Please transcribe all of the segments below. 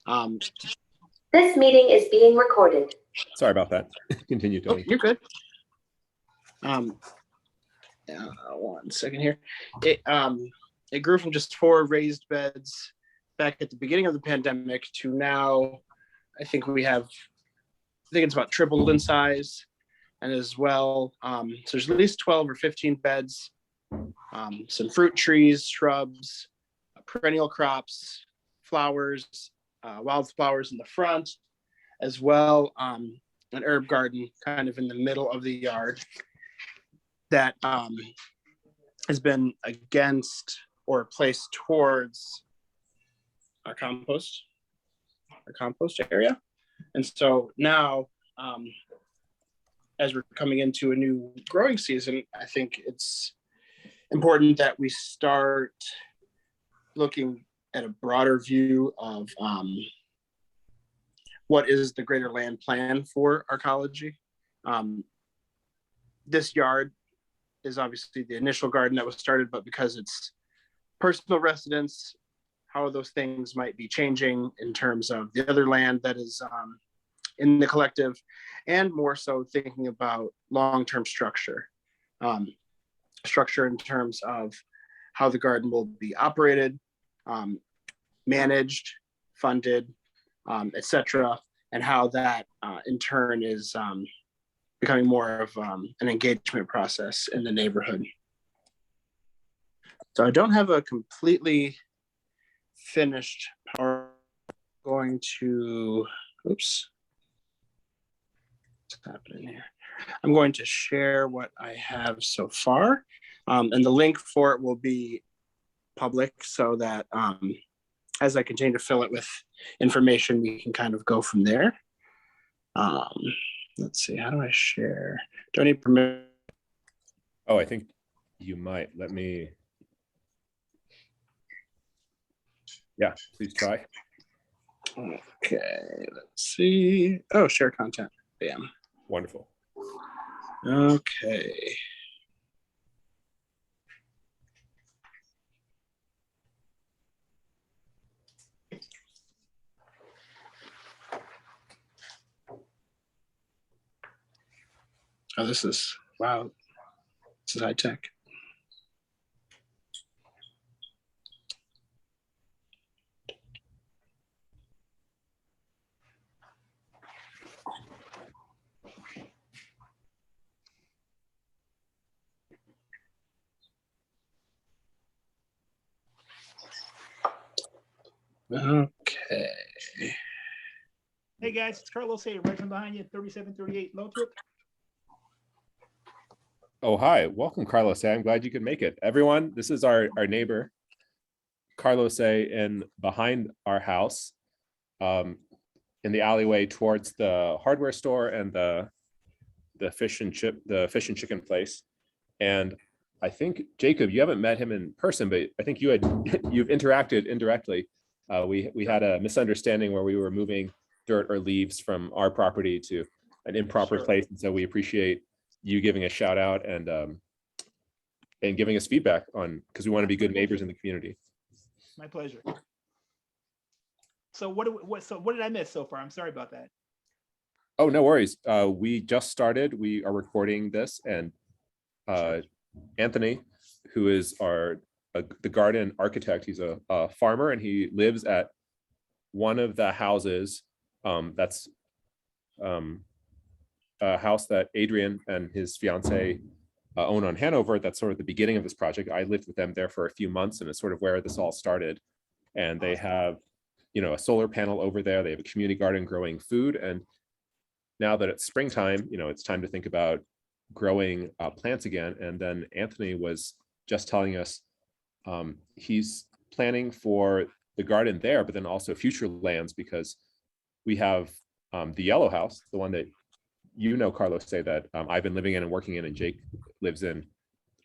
This meeting is being recorded. Sorry about that. Continue, Tony. Oh, you're good. 1 second here. It grew from just 4 raised beds back at the beginning of the pandemic to now, I think it's about tripled in size. And as well, so there's at least 12 or 15 beds, some fruit trees, shrubs, perennial crops, flowers, wildflowers in the front, as well an herb garden kind of in the middle of the yard that has been against or placed towards our compost area. And so now, as we're coming into a new growing season, I think it's important that we start looking at a broader view of what is the greater land plan for Arcology. This yard is obviously the initial garden that was started, but because it's personal residence, how those things might be changing in terms of the other land that is in the collective, and more so thinking about long-term structure in terms of how the garden will be operated, managed, funded, etc., and how that in turn is becoming more of an engagement process in the neighborhood. So I don't have a completely finished PowerPoint. Going to, oops. What's happening here? I'm going to share what I have so far, and the link for it will be public so that as I continue to fill it with information, we can kind of go from there. Let's see, how do I share? Do I need permission? Oh, I think you might. Let me. Yeah, please try. Okay, let's see. Oh, share content. Bam. Wonderful. Okay. Oh, this is, wow. This is high tech. Okay. Hey guys, it's Carlos A. Right from behind you, 3738 Lothrop. Oh, hi. Welcome, Carlos A. I'm glad you could make it. Everyone, this is our neighbor, Carlos A. in behind our house, in the alleyway towards the hardware store and the fish and chicken place. And I think, Jacob, you haven't met him in person, but I think you've interacted indirectly. We had a misunderstanding where we were moving dirt or leaves from our property to an improper place, and so we appreciate you giving a shout out and giving us feedback on, because we want to be good neighbors in the community. My pleasure. So what did I miss so far? I'm sorry about that. Oh, no worries. We just started. We are recording this, and Anthony, who is the garden architect, he's a farmer, and he lives at one of the houses. That's a house that Adrian and his fiance own on Hanover. That's sort of the beginning of this project. I lived with them there for a few months, and it's sort of where this all started. And they have, a solar panel over there. They have a community garden growing food. And now that it's springtime, it's time to think about growing plants again. And then Anthony was just telling us he's planning for the garden there, but then also future lands, because we have the yellow house, the one that Carlos, say that I've been living in and working in, and Jake lives in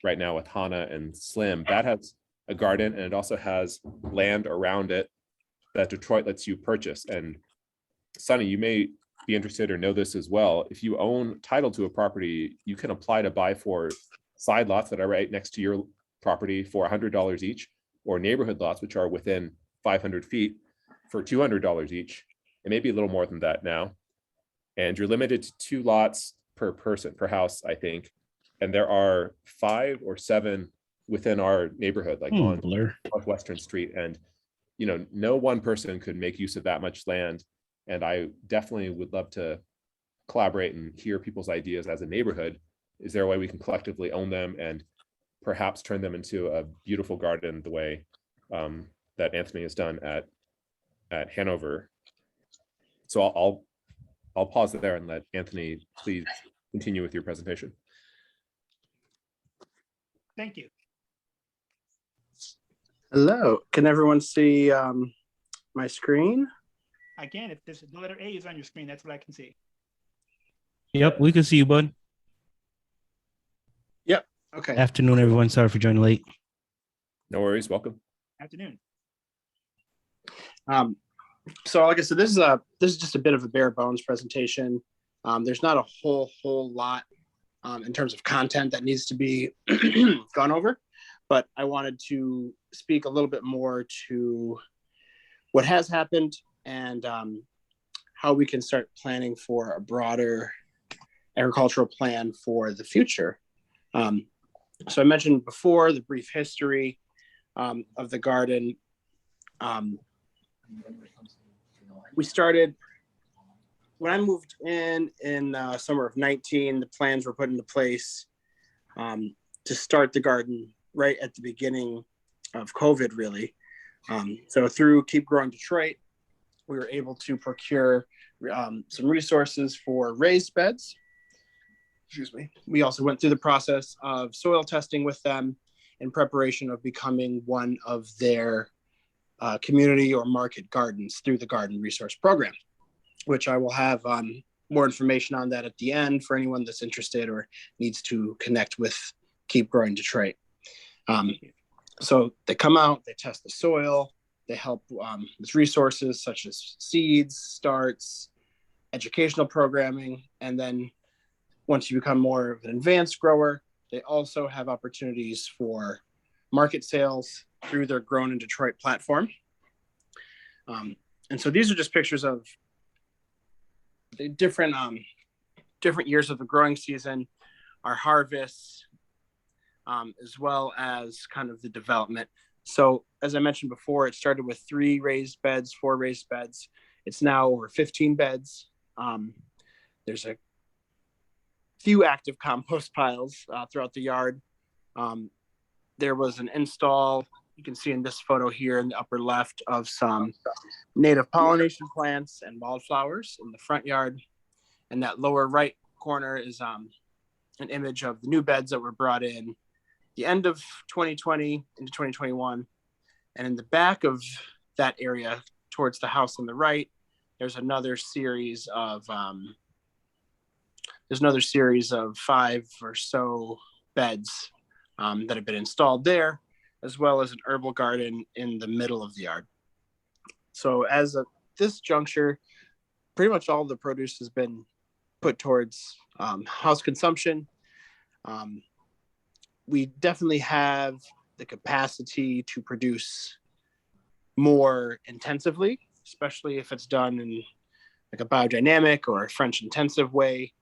right now with Hannah and Slim. That has a garden, and it also has land around it that Detroit lets you purchase. And Sonny, you may be interested or know this as well. If you own title to a property, you can apply to buy for side lots that are right next to your property for $100 each, or neighborhood lots, which are within 500 feet, for $200 each. It may be a little more than that now. And you're limited to 2 lots per person, per house, I think. And there are 5 or 7 within our neighborhood, like on Northwestern Street. And, you know, no one person could make use of that much land. And I definitely would love to collaborate and hear people's ideas as a neighborhood. Is there a way we can collectively own them and perhaps turn them into a beautiful garden the way that Anthony has done at Hanover? So I'll pause there and let Anthony please continue with your presentation. Thank you. Hello, can everyone see my screen? Again, if this the letter A is on your screen, that's what I can see. Yep, we can see you, bud. Yep. Okay. Afternoon, everyone. Sorry for joining late. No worries, welcome. Afternoon. So like I said, this is just a bit of a bare bones presentation. There's not a whole lot in terms of content that needs to be gone over, but I wanted to speak a little bit more to what has happened and how we can start planning for a broader agricultural plan for the future. So I mentioned before the brief history of the garden. We started when I moved in summer of 19. The plans were put into place to start the garden right at the beginning of COVID, really. So through Keep Growing Detroit, we were able to procure some resources for raised beds. Excuse me. We also went through the process of soil testing with them in preparation of becoming one of their community or market gardens through the Garden Resource Program, which I will have more information on that at the end for anyone that's interested or needs to connect with Keep Growing Detroit. So they come out, they test the soil, they help with resources such as seeds, starts, educational programming, and then once you become more of an advanced grower, they also have opportunities for market sales through their Grown in Detroit platform. And so these are just pictures of the different years of the growing season, our harvests, as well as kind of the development. So as I mentioned before, it started with 4 raised beds. It's now over 15 beds. There's a few active compost piles throughout the yard. There was an install, you can see in this photo here in the upper left, of some native pollination plants and wildflowers in the front yard. And that lower right corner is an image of the new beds that were brought in the end of 2020 into 2021. And in the back of that area towards the house on the right, there's another series of 5 or so beds that have been installed there, as well as an herbal garden in the middle of the yard. So as of this juncture, pretty much all the produce has been put towards house consumption. We definitely have the capacity to produce more intensively, especially if it's done in like a biodynamic or a French intensive way,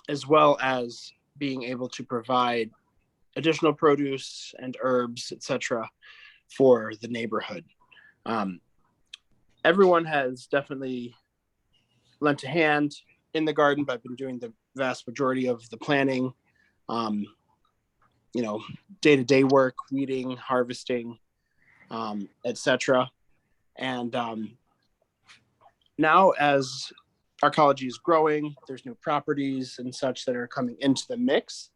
as well as being able to provide additional produce and herbs, etc., for the neighborhood. Everyone has definitely lent a hand in the garden, but I've been doing the vast majority of the planning, day-to-day work, weeding, harvesting, etc. And now as Arcology is growing, there's new properties and such that are coming into the mix.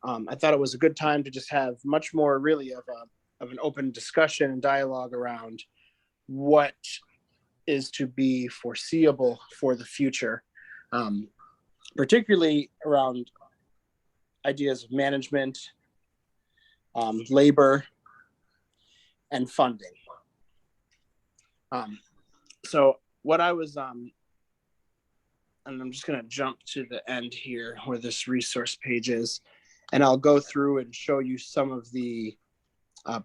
I thought it was a good time to just have much more really of an open discussion and dialogue around what is to be foreseeable for the future, particularly around ideas of management, labor, and funding. So what I was, and I'm just going to jump to the end here where this resource page is, and I'll go through and show you some of the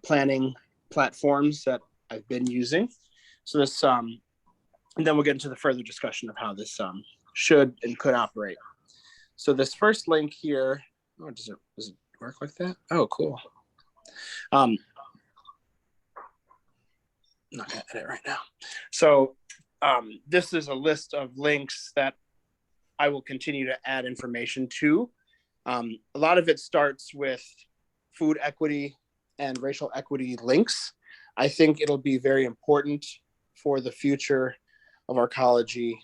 planning platforms that I've been using. So this, and then we'll get into the further discussion of how this should and could operate. So this first link here, oh, does it work like that? Oh, cool. Not gonna edit right now. So this is a list of links that I will continue to add information to. A lot of it starts with food equity and racial equity links. I think it'll be very important for the future of Arcology,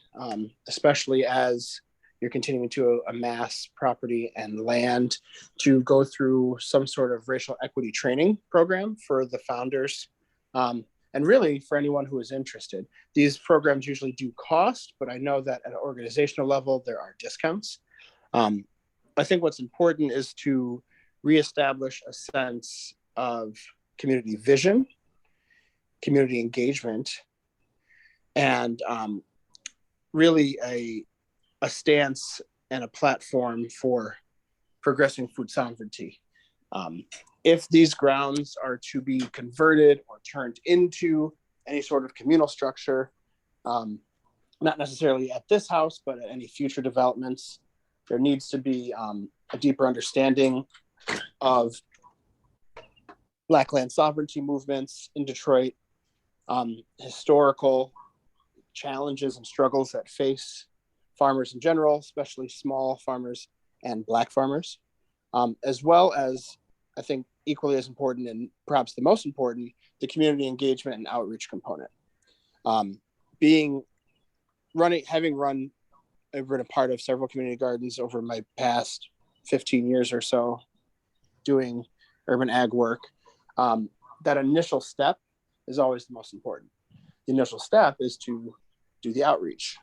especially as you're continuing to amass property and land, to go through some sort of racial equity training program for the founders, and really for anyone who is interested. These programs usually do cost, but I know that at an organizational level, there are discounts. I think what's important is to reestablish a sense of community vision, community engagement, and really a stance and a platform for progressing food sovereignty. If these grounds are to be converted or turned into any sort of communal structure, not necessarily at this house, but at any future developments, there needs to be a deeper understanding of Black land sovereignty movements in Detroit, historical challenges and struggles that face farmers in general, especially small farmers and Black farmers, as well as, I think, equally as important and perhaps the most important, the community engagement and outreach component. I've been a part of several community gardens over my past 15 years or so doing urban ag work. That initial step is always the most important. The initial step is to do the outreach,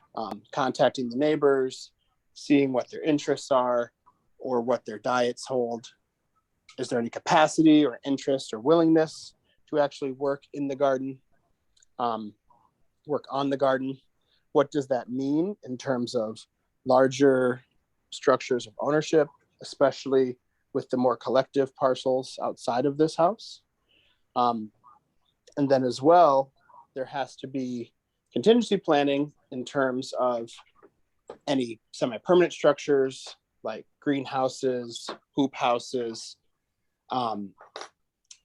contacting the neighbors, seeing what their interests are or what their diets hold. Is there any capacity or interest or willingness to actually work in the garden, work on the garden? What does that mean in terms of larger structures of ownership, especially with the more collective parcels outside of this house? And then as well, there has to be contingency planning in terms of any semi-permanent structures like greenhouses, hoop houses,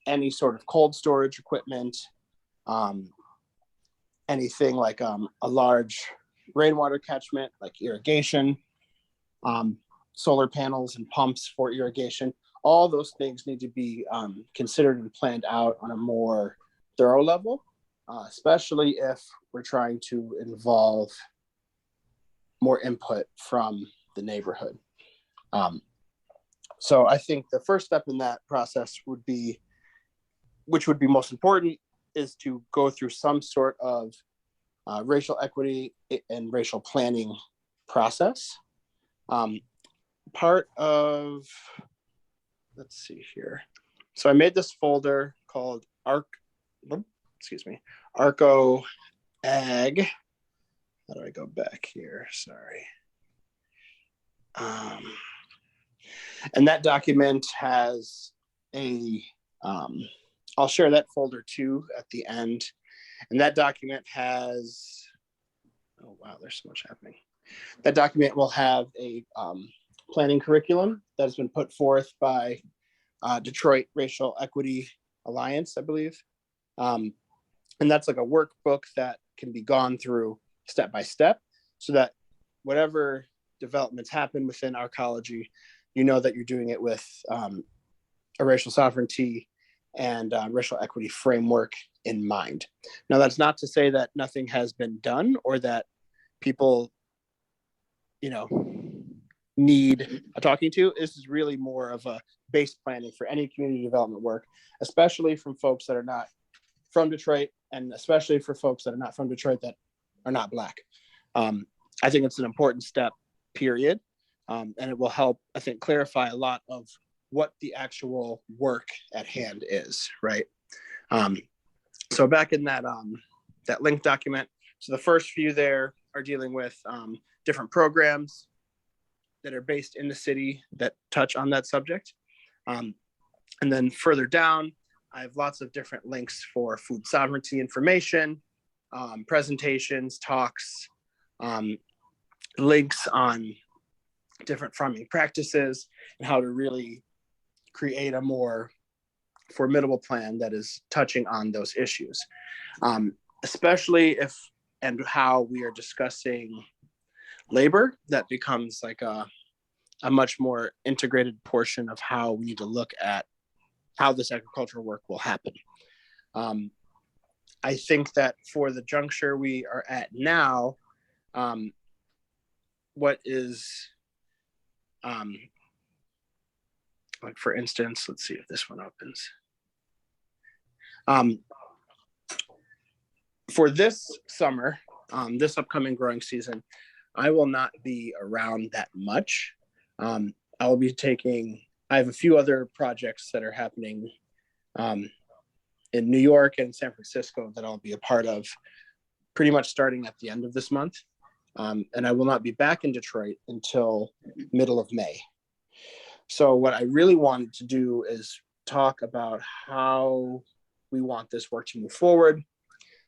any sort of cold storage equipment, anything like a large rainwater catchment like irrigation, solar panels and pumps for irrigation. All those things need to be considered and planned out on a more thorough level, especially if we're trying to involve more input from the neighborhood. So I think the first step in that process would be, which would be most important, is to go through some sort of racial equity and racial planning process. Part of, let's see here. So I made this folder called ArcoAg. How do I go back here? Sorry. And that document has I'll share that folder too at the end. And that document has, oh wow, there's so much happening. That document will have a planning curriculum that has been put forth by Detroit Racial Equity Alliance, I believe. And that's like a workbook that can be gone through step by step so that whatever developments happen within Arcology, you know that you're doing it with a racial sovereignty and racial equity framework in mind. Now, that's not to say that nothing has been done or that people, need a talking to. This is really more of a base planning for any community development work, especially from folks that are not from Detroit, and especially for folks that are not from Detroit that are not Black. I think it's an important step, period. And it will help, I think, clarify a lot of what the actual work at hand is, right? So back in that link document, so the first few there are dealing with different programs that are based in the city that touch on that subject. And then further down, I have lots of different links for food sovereignty information, presentations, talks, links on different farming practices and how to really create a more formidable plan that is touching on those issues, especially if and how we are discussing labor. That becomes like a much more integrated portion of how we need to look at how this agricultural work will happen. I think that for the juncture we are at now, what is, like for instance, let's see if this one opens. For this summer, this upcoming growing season, I will not be around that much. I will be I have a few other projects that are happening in New York and San Francisco that I'll be a part of pretty much starting at the end of this month. And I will not be back in Detroit until middle of May. So what I really wanted to do is talk about how we want this work to move forward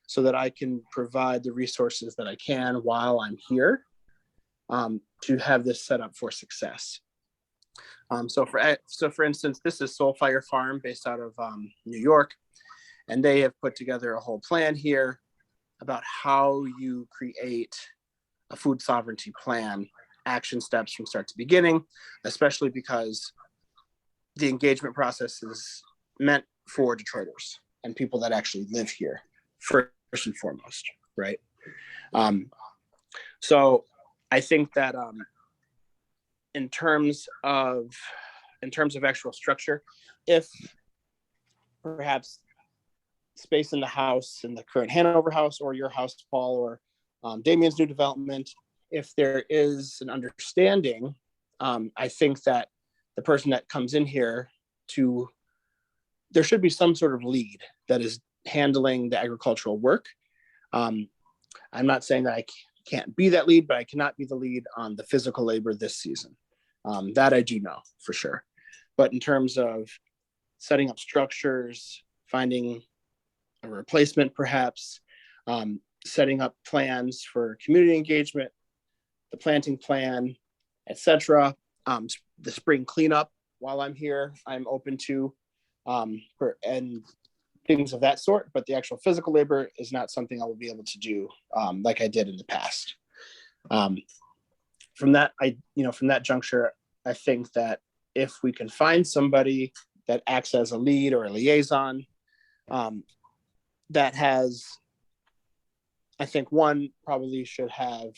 so that I can provide the resources that I can while I'm here to have this set up for success. So for instance, this is Soul Fire Farm based out of New York, and they have put together a whole plan here about how you create a food sovereignty plan, action steps from start to beginning, especially because the engagement process is meant for Detroiters and people that actually live here first and foremost, right? So I think that in terms of actual structure, if perhaps space in the house, in the current Hanover house or your house, Paul, or Damien's new development, if there is an understanding, I think that the person that comes in here there should be some sort of lead that is handling the agricultural work. I'm not saying that I can't be that lead, but I cannot be the lead on the physical labor this season. That I do know for sure. But in terms of setting up structures, finding a replacement perhaps, setting up plans for community engagement, the planting plan, etc. The spring cleanup while I'm here, I'm open to, and things of that sort. But the actual physical labor is not something I will be able to do like I did in the past. From that juncture, I think that if we can find somebody that acts as a lead or a liaison, that has, I think one probably should have,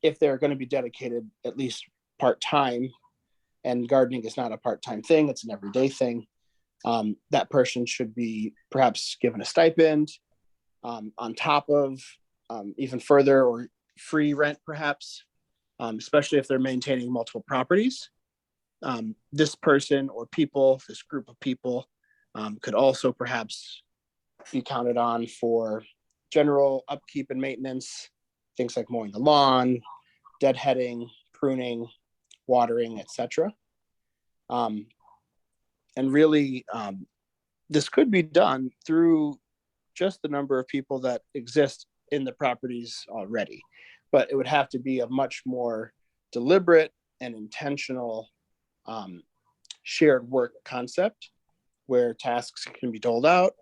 if they're going to be dedicated at least part-time, and gardening is not a part-time thing, it's an everyday thing, that person should be perhaps given a stipend on top of even further, or free rent perhaps, especially if they're maintaining multiple properties. This person or this group of people could also perhaps be counted on for general upkeep and maintenance, things like mowing the lawn, deadheading, pruning, watering, etc. And really, this could be done through just the number of people that exist in the properties already, but it would have to be a much more deliberate and intentional shared work concept where tasks can be doled out,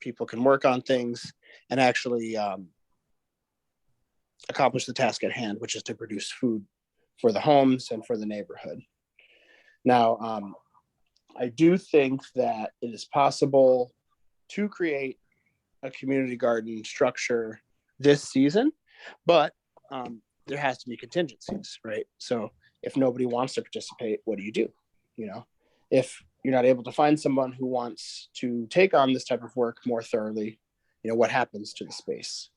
people can work on things and actually accomplish the task at hand, which is to produce food for the homes and for the neighborhood. Now, I do think that it is possible to create a community garden structure this season, but there has to be contingencies, right? So if nobody wants to participate, what do you do? If you're not able to find someone who wants to take on this type of work more thoroughly, what happens to the space?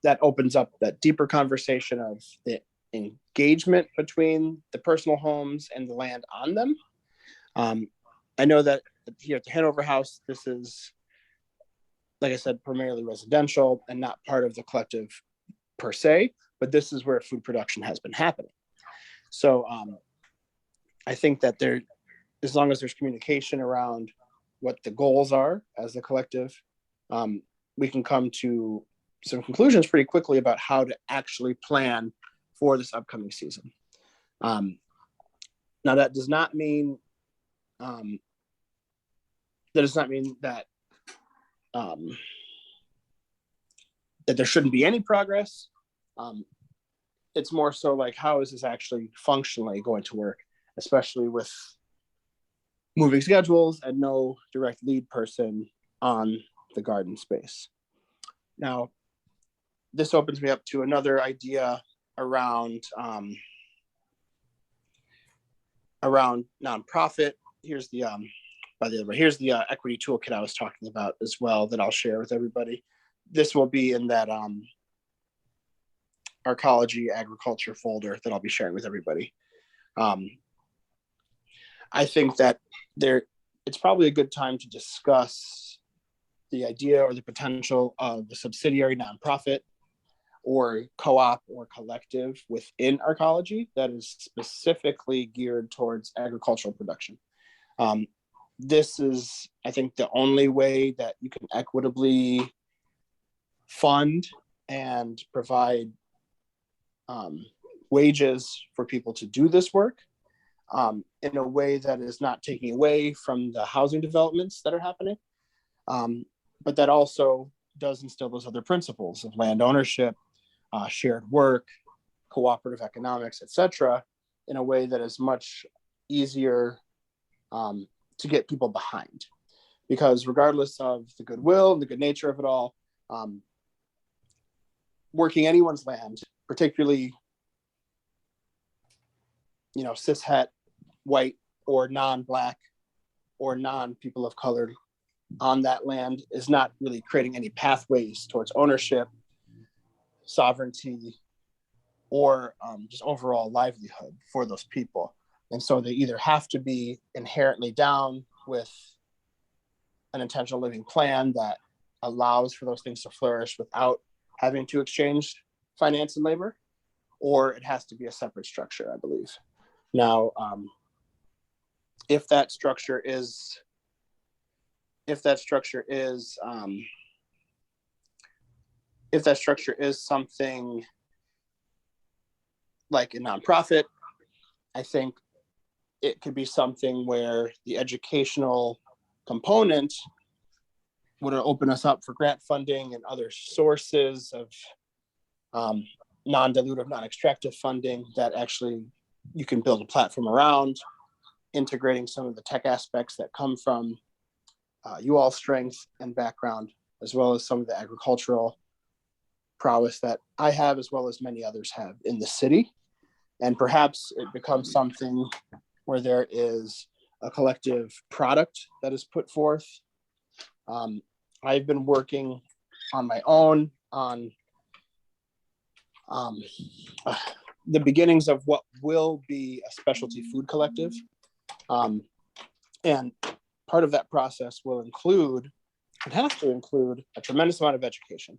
That opens up that deeper conversation of the engagement between the personal homes and the land on them. I know that here at the Hanover House, this is, like I said, primarily residential and not part of the collective per se, but this is where food production has been happening. So I think that as long as there's communication around what the goals are as the collective we can come to some conclusions pretty quickly about how to actually plan for this upcoming season. Now, that does not mean that that there shouldn't be any progress. It's more so like, how is this actually functionally going to work, especially with moving schedules and no direct lead person on the garden space. Now, this opens me up to another idea around nonprofit. Here's the equity toolkit I was talking about as well that I'll share with everybody. This will be in that Arcology Agriculture folder that I'll be sharing with everybody. I think that it's probably a good time to discuss the idea or the potential of the subsidiary nonprofit or co-op or collective within Arcology that is specifically geared towards agricultural production. This is, I think, the only way that you can equitably fund and provide wages for people to do this work in a way that is not taking away from the housing developments that are happening, but that also does instill those other principles of land ownership, shared work, cooperative economics, etc., in a way that is much easier to get people behind. Because regardless of the goodwill and the good nature of it all, working anyone's land, particularly, cishet, white, or non-Black, or non-people of color on that land is not really creating any pathways towards ownership, sovereignty, or just overall livelihood for those people. And so they either have to be inherently down with an intentional living plan that allows for those things to flourish without having to exchange finance and labor, or it has to be a separate structure, I believe. Now, if that structure is something like a nonprofit, I think it could be something where the educational component would open us up for grant funding and other sources of non-dilutive, non-extractive funding that actually you can build a platform around, integrating some of the tech aspects that come from you all's strength and background, as well as some of the agricultural prowess that I have, as well as many others have in the city. And perhaps it becomes something where there is a collective product that is put forth. I've been working on my own on the beginnings of what will be a specialty food collective. And part of that process will include, it has to include, a tremendous amount of education.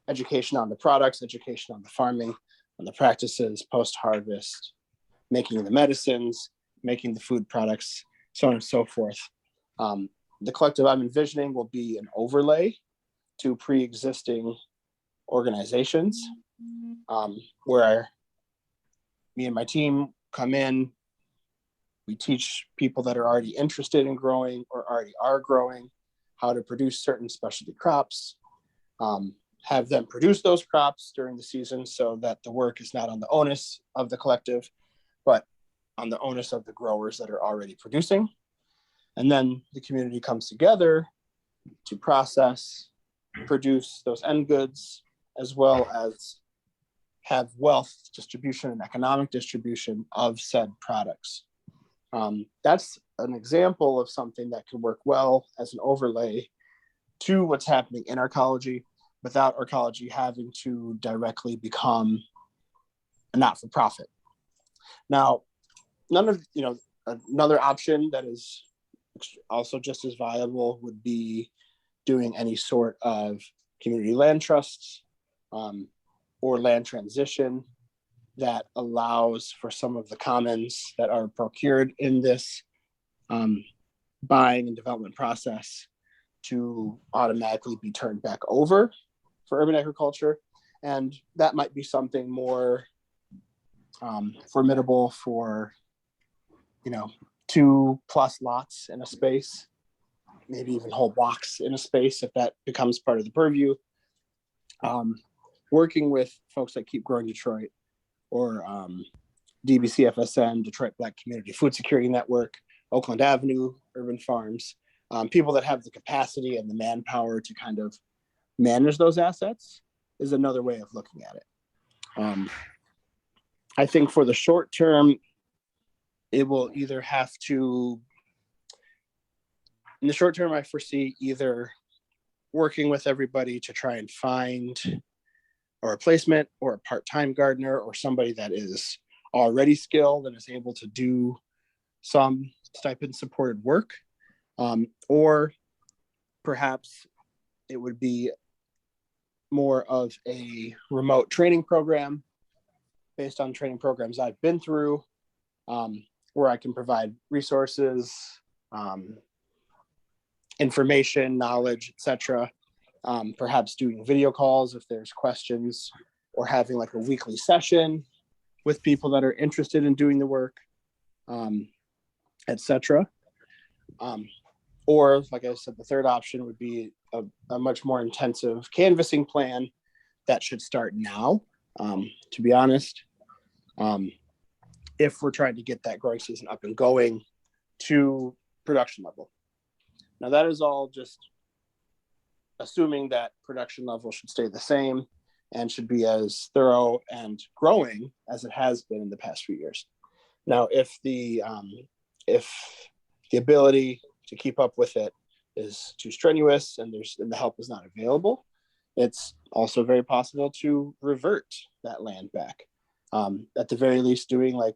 Education on the products, education on the farming, on the practices, post-harvest, making the medicines, making the food products, so on and so forth. The collective I'm envisioning will be an overlay to pre-existing organizations, where me and my team come in, we teach people that are already interested in growing or already are growing how to produce certain specialty crops, have them produce those crops during the season so that the work is not on the onus of the collective, but on the onus of the growers that are already producing. And then the community comes together to process, produce those end goods, as well as have wealth distribution and economic distribution of said products. That's an example of something that could work well as an overlay to what's happening in Arcology, without Arcology having to directly become a not-for-profit. Now, another option that is also just as viable would be doing any sort of community land trusts or land transition that allows for some of the commons that are procured in this buying and development process to automatically be turned back over for urban agriculture. And that might be something more formidable for, 2+ lots in a space, maybe even whole blocks in a space if that becomes part of the purview. Working with folks that Keep Growing Detroit or DBCFSN, Detroit Black Community Food Security Network, Oakland Avenue, Urban Farms, people that have the capacity and the manpower to kind of manage those assets is another way of looking at it. I think for the short term, it will either have to, in the short term, I foresee either working with everybody to try and find a replacement or a part-time gardener or somebody that is already skilled and is able to do some stipend supported work. Or perhaps it would be more of a remote training program based on training programs I've been through, where I can provide resources, information, knowledge, etc. Perhaps doing video calls if there's questions, or having like a weekly session with people that are interested in doing the work, etc. Or, like I said, the third option would be a much more intensive canvassing plan that should start now, to be honest, if we're trying to get that growing season up and going to production level. Now, that is all just assuming that production level should stay the same and should be as thorough and growing as it has been in the past few years. Now, if the ability to keep up with it is too strenuous and the help is not available, it's also very possible to revert that land back. At the very least, doing like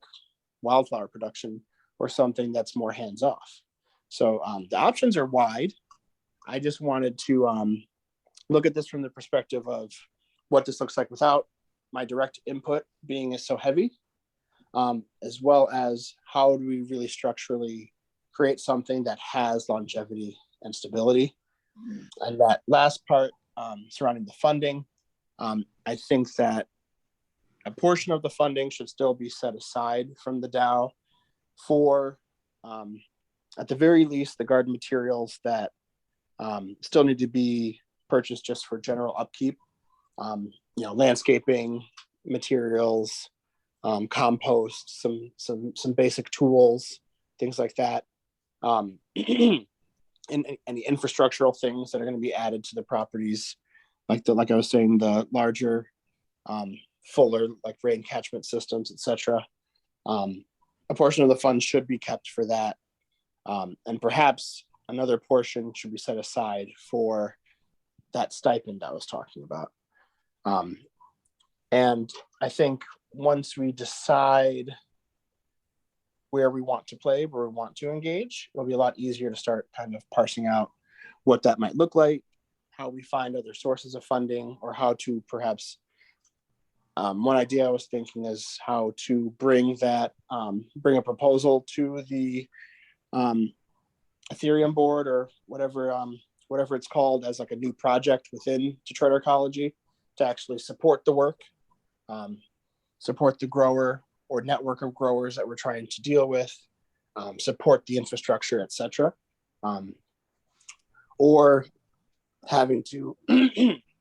wildflower production or something that's more hands-off. So the options are wide. I just wanted to look at this from the perspective of what this looks like without my direct input being so heavy, as well as how do we really structurally create something that has longevity and stability. And that last part surrounding the funding, I think that a portion of the funding should still be set aside from the DAO for, at the very least, the garden materials that still need to be purchased just for general upkeep, landscaping materials, compost, some basic tools, things like that. And any infrastructural things that are going to be added to the properties, like I was saying, the larger, fuller, like rain catchment systems, etc. A portion of the funds should be kept for that, and perhaps another portion should be set aside for that stipend I was talking about. And I think once we decide where we want to play, where we want to engage, it'll be a lot easier to start kind of parsing out what that might look like, how we find other sources of funding, or how to perhaps, one idea I was thinking is how to bring a proposal to the Ethereum board or whatever it's called as like a new project within Detroit Arcology to actually support the work, support the grower or network of growers that we're trying to deal with, support the infrastructure, etc. Or having to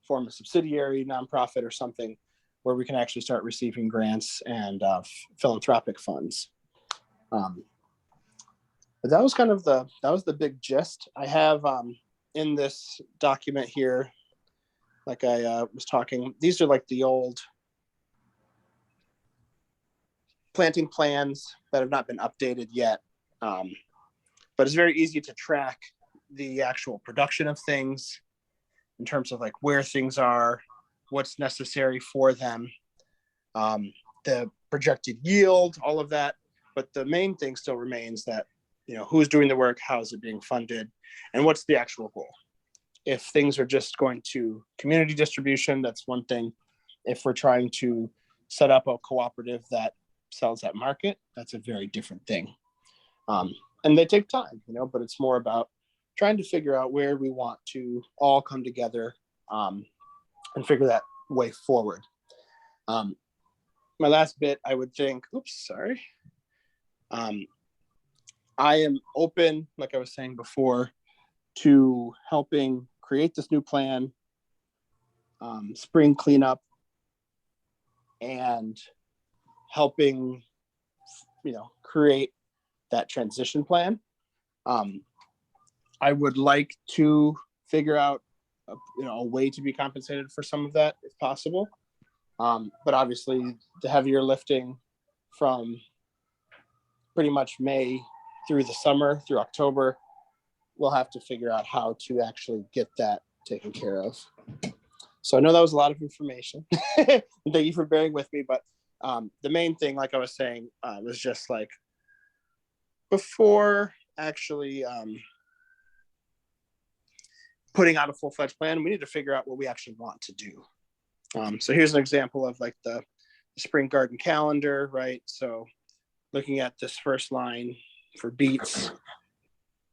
form a subsidiary nonprofit or something where we can actually start receiving grants and philanthropic funds. But that was the big gist. I have in this document here, like I was talking, these are like the old planting plans that have not been updated yet. But it's very easy to track the actual production of things in terms of like where things are, what's necessary for them, the projected yield, all of that. But the main thing still remains that, who's doing the work, how is it being funded, and what's the actual goal. If things are just going to community distribution, that's one thing. If we're trying to set up a cooperative that sells at market, that's a very different thing. And they take time, but it's more about trying to figure out where we want to all come together and figure that way forward. My last bit, I would think, I am open, like I was saying before, to helping create this new plan, spring cleanup, and helping, create that transition plan. I would like to figure out, a way to be compensated for some of that if possible. But obviously the heavier lifting from pretty much May through the summer, through October, we'll have to figure out how to actually get that taken care of. So I know that was a lot of information. Thank you for bearing with me, but the main thing, like I was saying, was just like, before actually putting out a full-fledged plan, we need to figure out what we actually want to do. So here's an example of like the spring garden calendar, right? So looking at this first line for beets,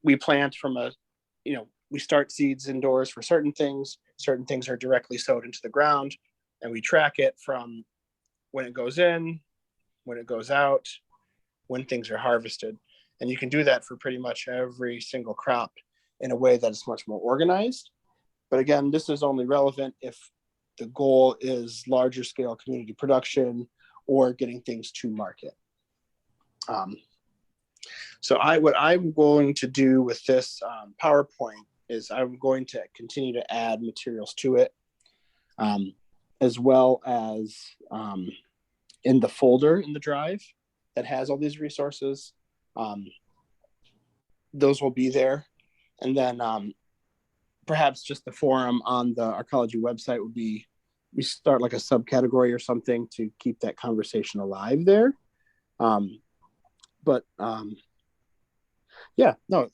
we plant from we start seeds indoors for certain things are directly sowed into the ground, and we track it from when it goes in, when it goes out, when things are harvested. And you can do that for pretty much every single crop in a way that is much more organized. But again, this is only relevant if the goal is larger scale community production or getting things to market. So what I'm going to do with this PowerPoint is I'm going to continue to add materials to it, as well as in the folder in the drive that has all these resources. Those will be there. And then perhaps just the forum on the Arcology website would be, we start like a subcategory or something to keep that conversation alive there.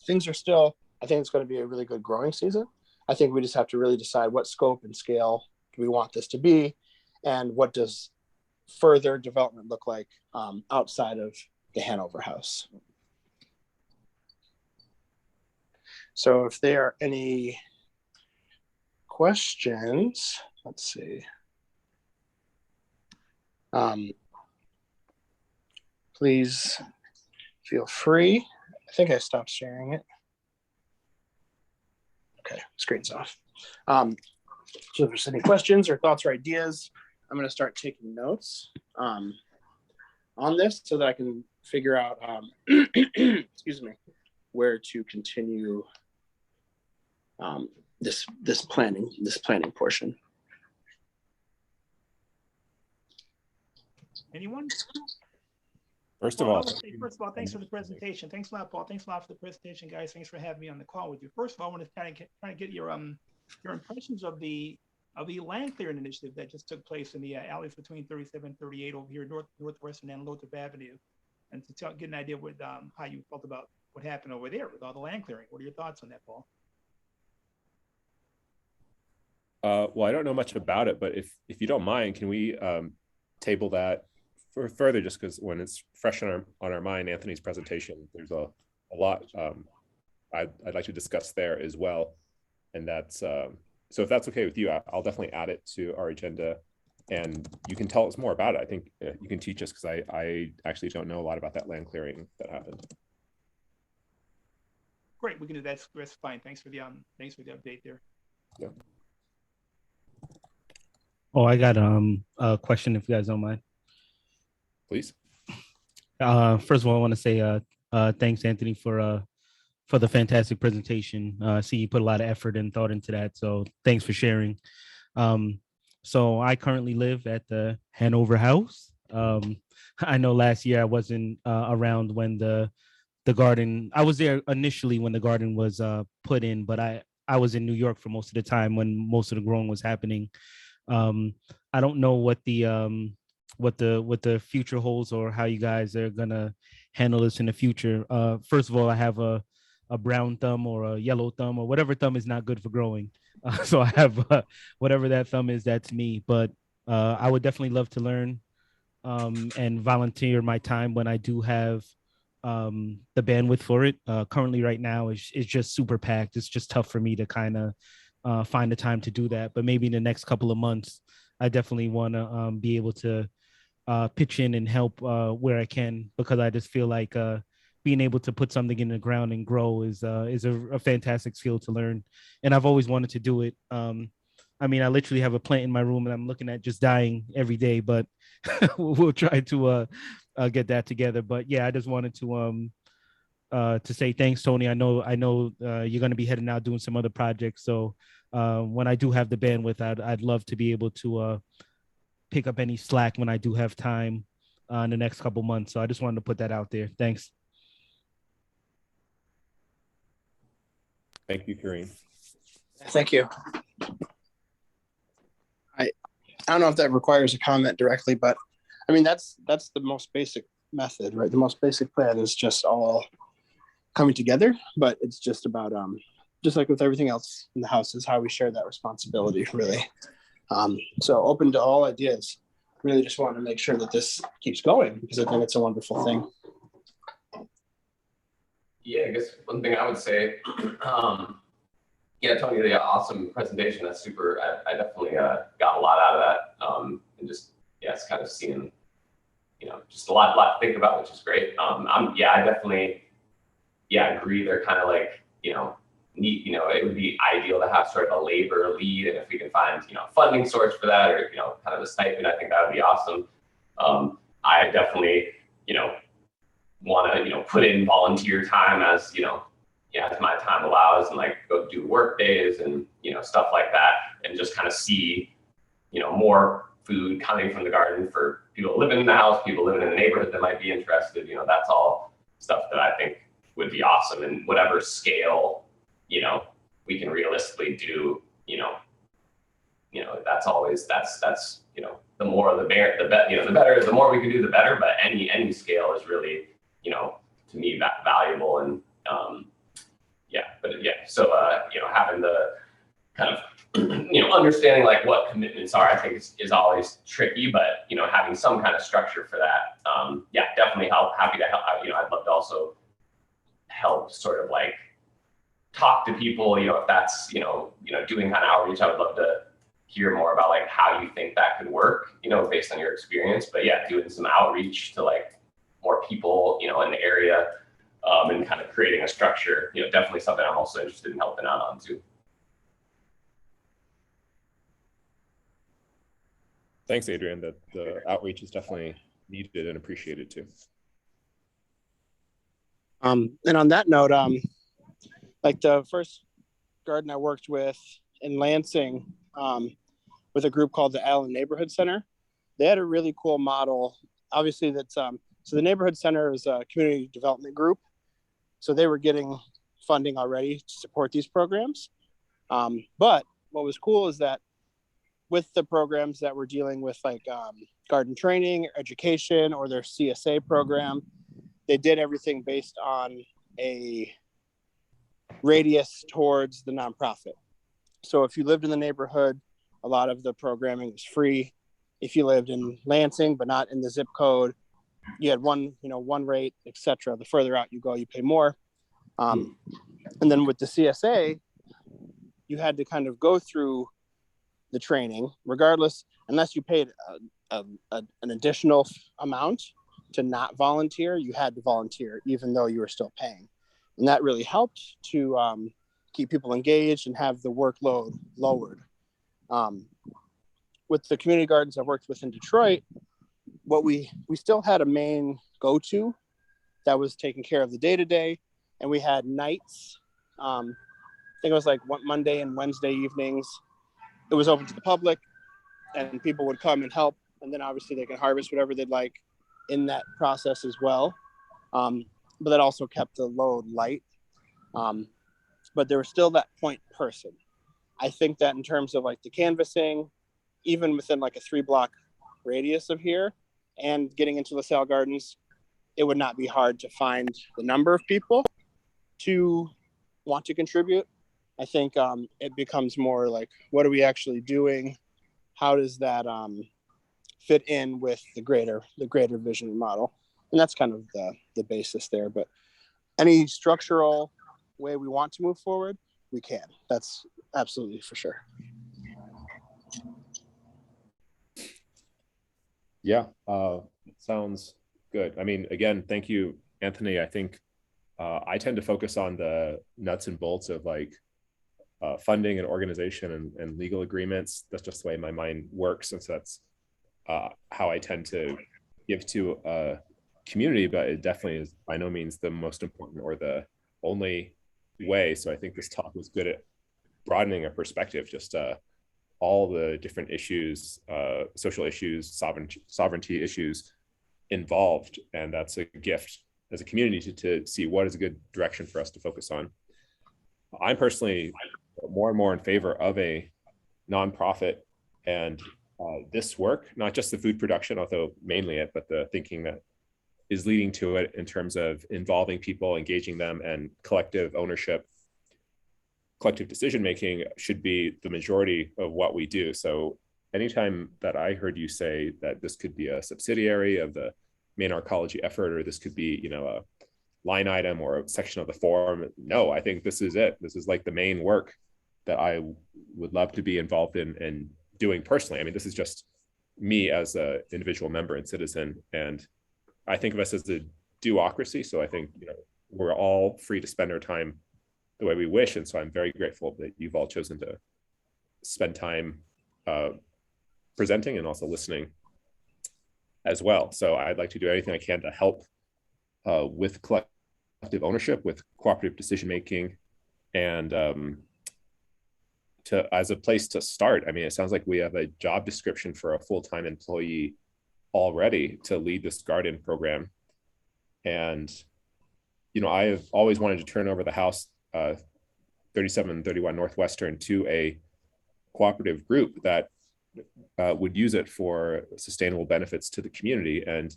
Things are still, I think it's going to be a really good growing season. I think we just have to really decide what scope and scale do we want this to be, and what does further development look like outside of the Hanover house. So if there are any questions, let's see. Please feel free. I think I stopped sharing it. Okay, screen's off. So if there's any questions or thoughts or ideas, I'm going to start taking notes on this so that I can figure out, excuse me, where to continue this planning portion. Anyone? First of all, First of all, thanks for the presentation. Thanks a lot, Paul. Thanks a lot for the presentation, guys. Thanks for having me on the call with you. First of all, I want to kind of get your impressions of the land clearing initiative that just took place in the alleys between 37 and 38 over here, northwestern and Lothrop Avenue, and to get an idea with how you felt about what happened over there with all the land clearing. What are your thoughts on that, Paul? well, I don't know much about it, but if you don't mind, can we table that for further, just because when it's fresh on our mind, Anthony's presentation, there's a lot I'd like to discuss there as well. And that's, so if that's okay with you, I'll definitely add it to our agenda, and you can tell us more about it. I think you can teach us, because I actually don't know a lot about that land clearing that happened. Great, we can do that. That's fine. Thanks for the update there. Yeah. Oh, I got a question if you guys don't mind. Please. First of all, I want to say thanks, Anthony, for the fantastic presentation. See, you put a lot of effort and thought into that, so thanks for sharing. So I currently live at the Hanover house. I know last year I wasn't around when the garden. I was there initially when the garden was put in, but I was in New York for most of the time when most of the growing was happening. I don't know what the future holds, or how you guys are gonna handle this in the future. First of all, I have a brown thumb or a yellow thumb, or whatever thumb is not good for growing. So I have whatever that thumb is, that's me. But I would definitely love to learn and volunteer my time when I do have the bandwidth for it. Currently right now is just super packed. It's just tough for me to kind of find the time to do that. But maybe in the next couple of months, I definitely want to be able to pitch in and help where I can, because I just feel like being able to put something in the ground and grow is a fantastic skill to learn. And I've always wanted to do it. I mean, I literally have a plant in my room and I'm looking at just dying every day, but we'll try to get that together. But yeah, I just wanted to say thanks, Tony. I know you're going to be heading out doing some other projects. So when I do have the bandwidth, I'd love to be able to pick up any slack when I do have time in the next couple months. So I just wanted to put that out there. Thanks. Thank you, Kareem. Thank you. I don't know if that requires a comment directly, but I mean, that's the most basic method, right? The most basic plan is just all coming together, but it's just about, just like with everything else in the house, is how we share that responsibility, really. So open to all ideas. Really just want to make sure that this keeps going, because I think it's a wonderful thing. Yeah, I guess one thing I would say, yeah, Tony, the awesome presentation. That's super. I definitely got a lot out of that, and just it's kind of seeing, just a lot to think about, which is great. I definitely, agree. They're kind of like, neat. It would be ideal to have sort of a labor lead, and if we can find, funding source for that, or kind of a stipend, I think that would be awesome. I definitely, want to, put in volunteer time as, as my time allows, and like go do work days and, stuff like that, and just kind of see, more food coming from the garden for people living in the house, people living in the neighborhood that might be interested. That's all stuff that I think would be awesome, and whatever scale, we can realistically do, that's always, that's, the more the better, the better, the more we can do, the better. But any scale is really, to me, valuable. And so having the kind of understanding like what commitments are, I think is always tricky, but having some kind of structure for that, definitely happy to help. I'd love to also help sort of like talk to people, if that's doing kind of outreach. I would love to hear more about like how you think that could work, based on your experience. But doing some outreach to like more people, in the area, and kind of creating a structure, definitely something I'm also interested in helping out on too. Thanks, Adrian. That the outreach is definitely needed and appreciated too. And on that note, like the first garden I worked with in Lansing, with a group called the Allen Neighborhood Center, they had a really cool model. Obviously, that's so the Neighborhood Center is a community development group, so they were getting funding already to support these programs. But what was cool is that with the programs that we're dealing with, like garden training, education, or their CSA program, they did everything based on a radius towards the nonprofit. So if you lived in the neighborhood, a lot of the programming was free. If you lived in Lansing, but not in the zip code, you had one rate, etc. The further out you go, you pay more. And then with the CSA, you had to kind of go through the training, regardless, unless you paid an additional amount to not volunteer, you had to volunteer, even though you were still paying. And that really helped to keep people engaged and have the workload lowered. With the community gardens I've worked with in Detroit, what we still had a main go-to that was taking care of the day-to-day, and we had nights. I think it was like Monday and Wednesday evenings. It was open to the public, and people would come and help, and then obviously they can harvest whatever they'd like in that process as well. But that also kept the load light. But there was still that point person. I think that in terms of like the canvassing, even within like a 3-block radius of here and getting into LaSalle Gardens, it would not be hard to find the number of people to want to contribute. I think it becomes more like, what are we actually doing? How does that fit in with the greater vision model? And that's kind of the basis there. But any structural way we want to move forward, we can. That's absolutely for sure. Yeah, sounds good. I mean, again, thank you, Anthony. I think I tend to focus on the nuts and bolts of like funding and organization and legal agreements. That's just the way my mind works. And so that's how I tend to give to a community, but it definitely is by no means the most important or the only way. So I think this talk was good at broadening a perspective, just all the different issues, social issues, sovereignty issues involved. And that's a gift as a community to see what is a good direction for us to focus on. I'm personally more and more in favor of a nonprofit and this work, not just the food production, although mainly it, but the thinking that is leading to it in terms of involving people, engaging them, and collective ownership, collective decision-making should be the majority of what we do. So anytime that I heard you say that this could be a subsidiary of the main Arcology effort, or this could be, a line item or a section of the forum, no, I think this is it. This is like the main work that I would love to be involved in and doing personally. I mean, this is just me as an individual member and citizen, and I think of us as a duocracy. So I think we're all free to spend our time the way we wish, and so I'm very grateful that you've all chosen to spend time presenting and also listening as well. So I'd like to do anything I can to help with collective ownership, with cooperative decision making, and as a place to start. I mean, it sounds like we have a job description for a full-time employee already to lead this garden program. And, I have always wanted to turn over the house 3731 Northwestern to a cooperative group that would use it for sustainable benefits to the community. And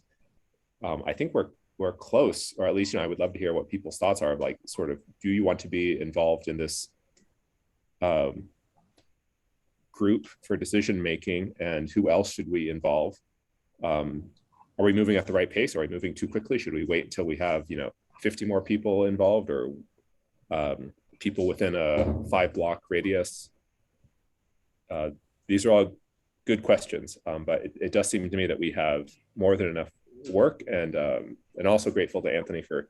I think we're close, or at least, I would love to hear what people's thoughts are, like sort of, do you want to be involved in this group for decision making, and who else should we involve? Are we moving at the right pace? Are we moving too quickly? Should we wait until we have 50 more people involved, or people within a 5-block radius? These are all good questions, but it does seem to me that we have more than enough work, and also grateful to Anthony for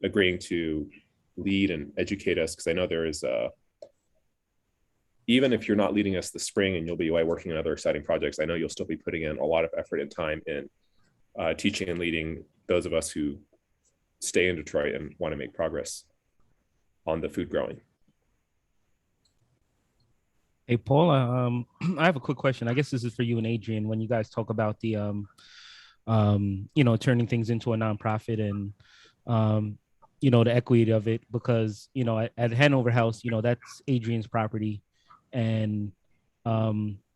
agreeing to lead and educate us, because I know there is even if you're not leading us this spring and you'll be away working on other exciting projects, I know you'll still be putting in a lot of effort and time in teaching and leading those of us who stay in Detroit and want to make progress on the food growing. Hey, Paul, I have a quick question. I guess this is for you and Adrian. When you guys talk about the, turning things into a nonprofit and, the equity of it, because, at Hanover House, that's Adrian's property. And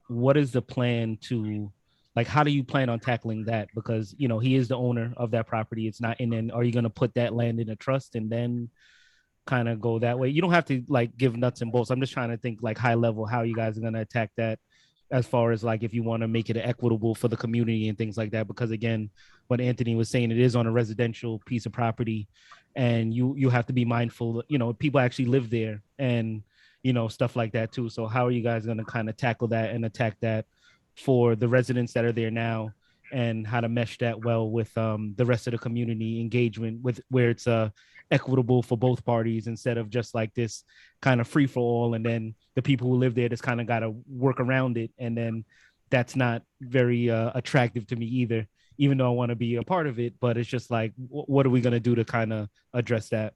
what is the plan to, like, how do you plan on tackling that? Because, he is the owner of that property. It's not, and then are you going to put that land in a trust and then kind of go that way? You don't have to like give nuts and bolts. I'm just trying to think like high level how you guys are going to attack that, as far as like if you want to make it equitable for the community and things like that. Because again, what Anthony was saying, it is on a residential piece of property, and you have to be mindful, people actually live there, and stuff like that too. So how are you guys going to kind of tackle that and attack that for the residents that are there now, and how to mesh that well with the rest of the community engagement, with where it's equitable for both parties, instead of just like this kind of free for all, and then the people who live there just kind of got to work around it, and then that's not very attractive to me either, even though I want to be a part of it. But it's just like, what are we going to do to kind of address that?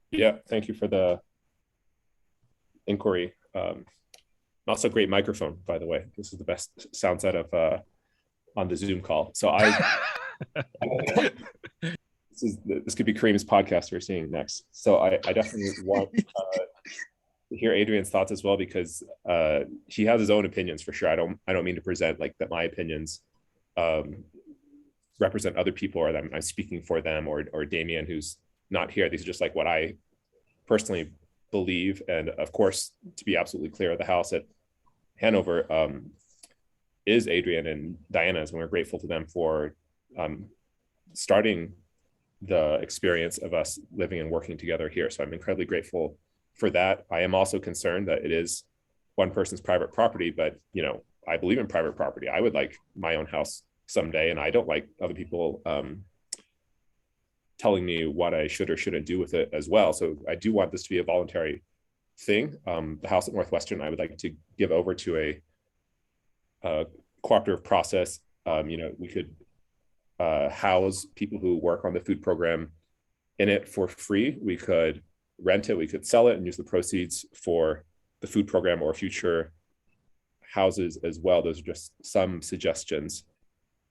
Yeah, thank you for the inquiry. Not so great microphone, by the way. This is the best sound setup on the Zoom call. So this could be Kareem's podcast we're seeing next. So I definitely want to hear Adrian's thoughts as well, because he has his own opinions for sure. I don't mean to present like that my opinions represent other people, or that I'm speaking for them, or Damien, who's not here. These are just like what I personally believe. And of course, to be absolutely clear, the house at Hanover is Adrian and Diana's, and we're grateful to them for starting the experience of us living and working together here. So I'm incredibly grateful for that. I am also concerned that it is one person's private property, but I believe in private property. I would like my own house someday, and I don't like other people telling me what I should or shouldn't do with it as well. So I do want this to be a voluntary thing. The house at Northwestern, I would like to give over to a cooperative process. We could house people who work on the food program in it for free. We could rent it, we could sell it and use the proceeds for the food program or future houses as well. Those are just some suggestions.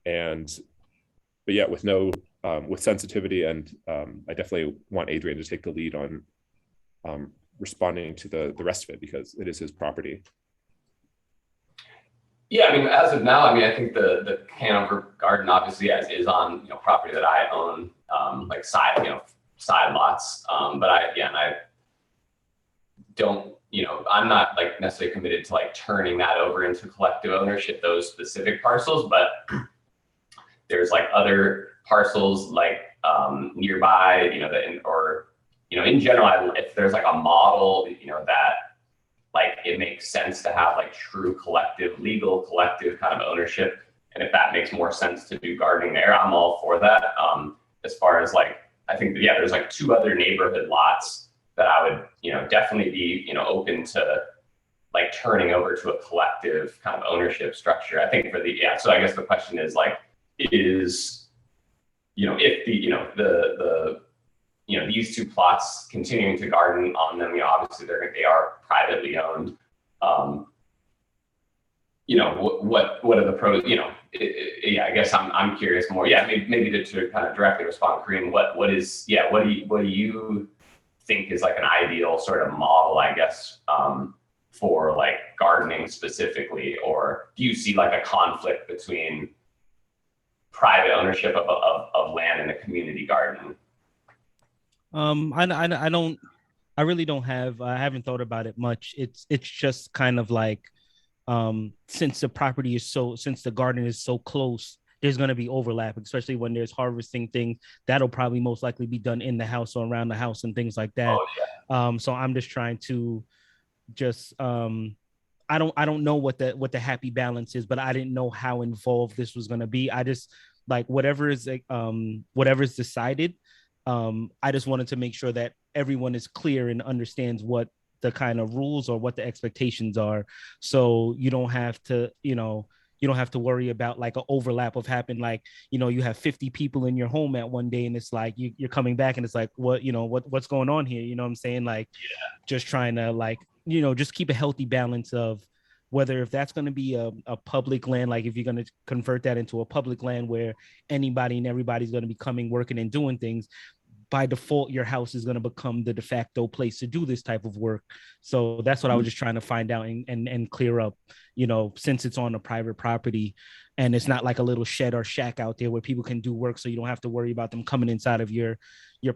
But yeah, with sensitivity, and I definitely want Adrian to take the lead on responding to the rest of it, because it is his property. Yeah, I mean, as of now, I think the Hanover Garden obviously is on property that I own, like side lots. But I don't, I'm not like necessarily committed to like turning that over into collective ownership, those specific parcels, but there's like other parcels like nearby, in general, if there's like a model, that like it makes sense to have like true legal collective kind of ownership. And if that makes more sense to do gardening there, I'm all for that. As far as like, I think, there's like 2 other neighborhood lots that I would, definitely be, open to like turning over to a collective kind of ownership structure. I think so I guess the question is like, is, if these 2 plots continuing to garden on them, obviously they are privately owned. What are the pros? I guess I'm curious more. Yeah, maybe to kind of directly respond, Kareem. What do you think is like an ideal sort of model, I guess, for like gardening specifically, or do you see like a conflict between private ownership of land and a community garden? I really don't have, I haven't thought about it much. It's just kind of like, since the garden is so close, there's going to be overlap, especially when there's harvesting things. That'll probably most likely be done in the house or around the house and things like that. Oh, yeah. So I'm just trying to I don't know what the happy balance is, but I didn't know how involved this was going to be. I just like whatever's decided. I just wanted to make sure that everyone is clear and understands what the kind of rules or what the expectations are. So you don't have to, worry about like an overlap of happen. Like, you have 50 people in your home at one day and it's like, you're coming back and it's like, what's going on here? You know what I'm saying? Like, just trying to like, just keep a healthy balance of whether if that's going to be a public land, like if you're going to convert that into a public land where anybody and everybody's going to be coming, working and doing things, by default, your house is going to become the de facto place to do this type of work. So that's what I was just trying to find out and clear up, since it's on a private property and it's not like a little shed or shack out there where people can do work. So you don't have to worry about them coming inside of your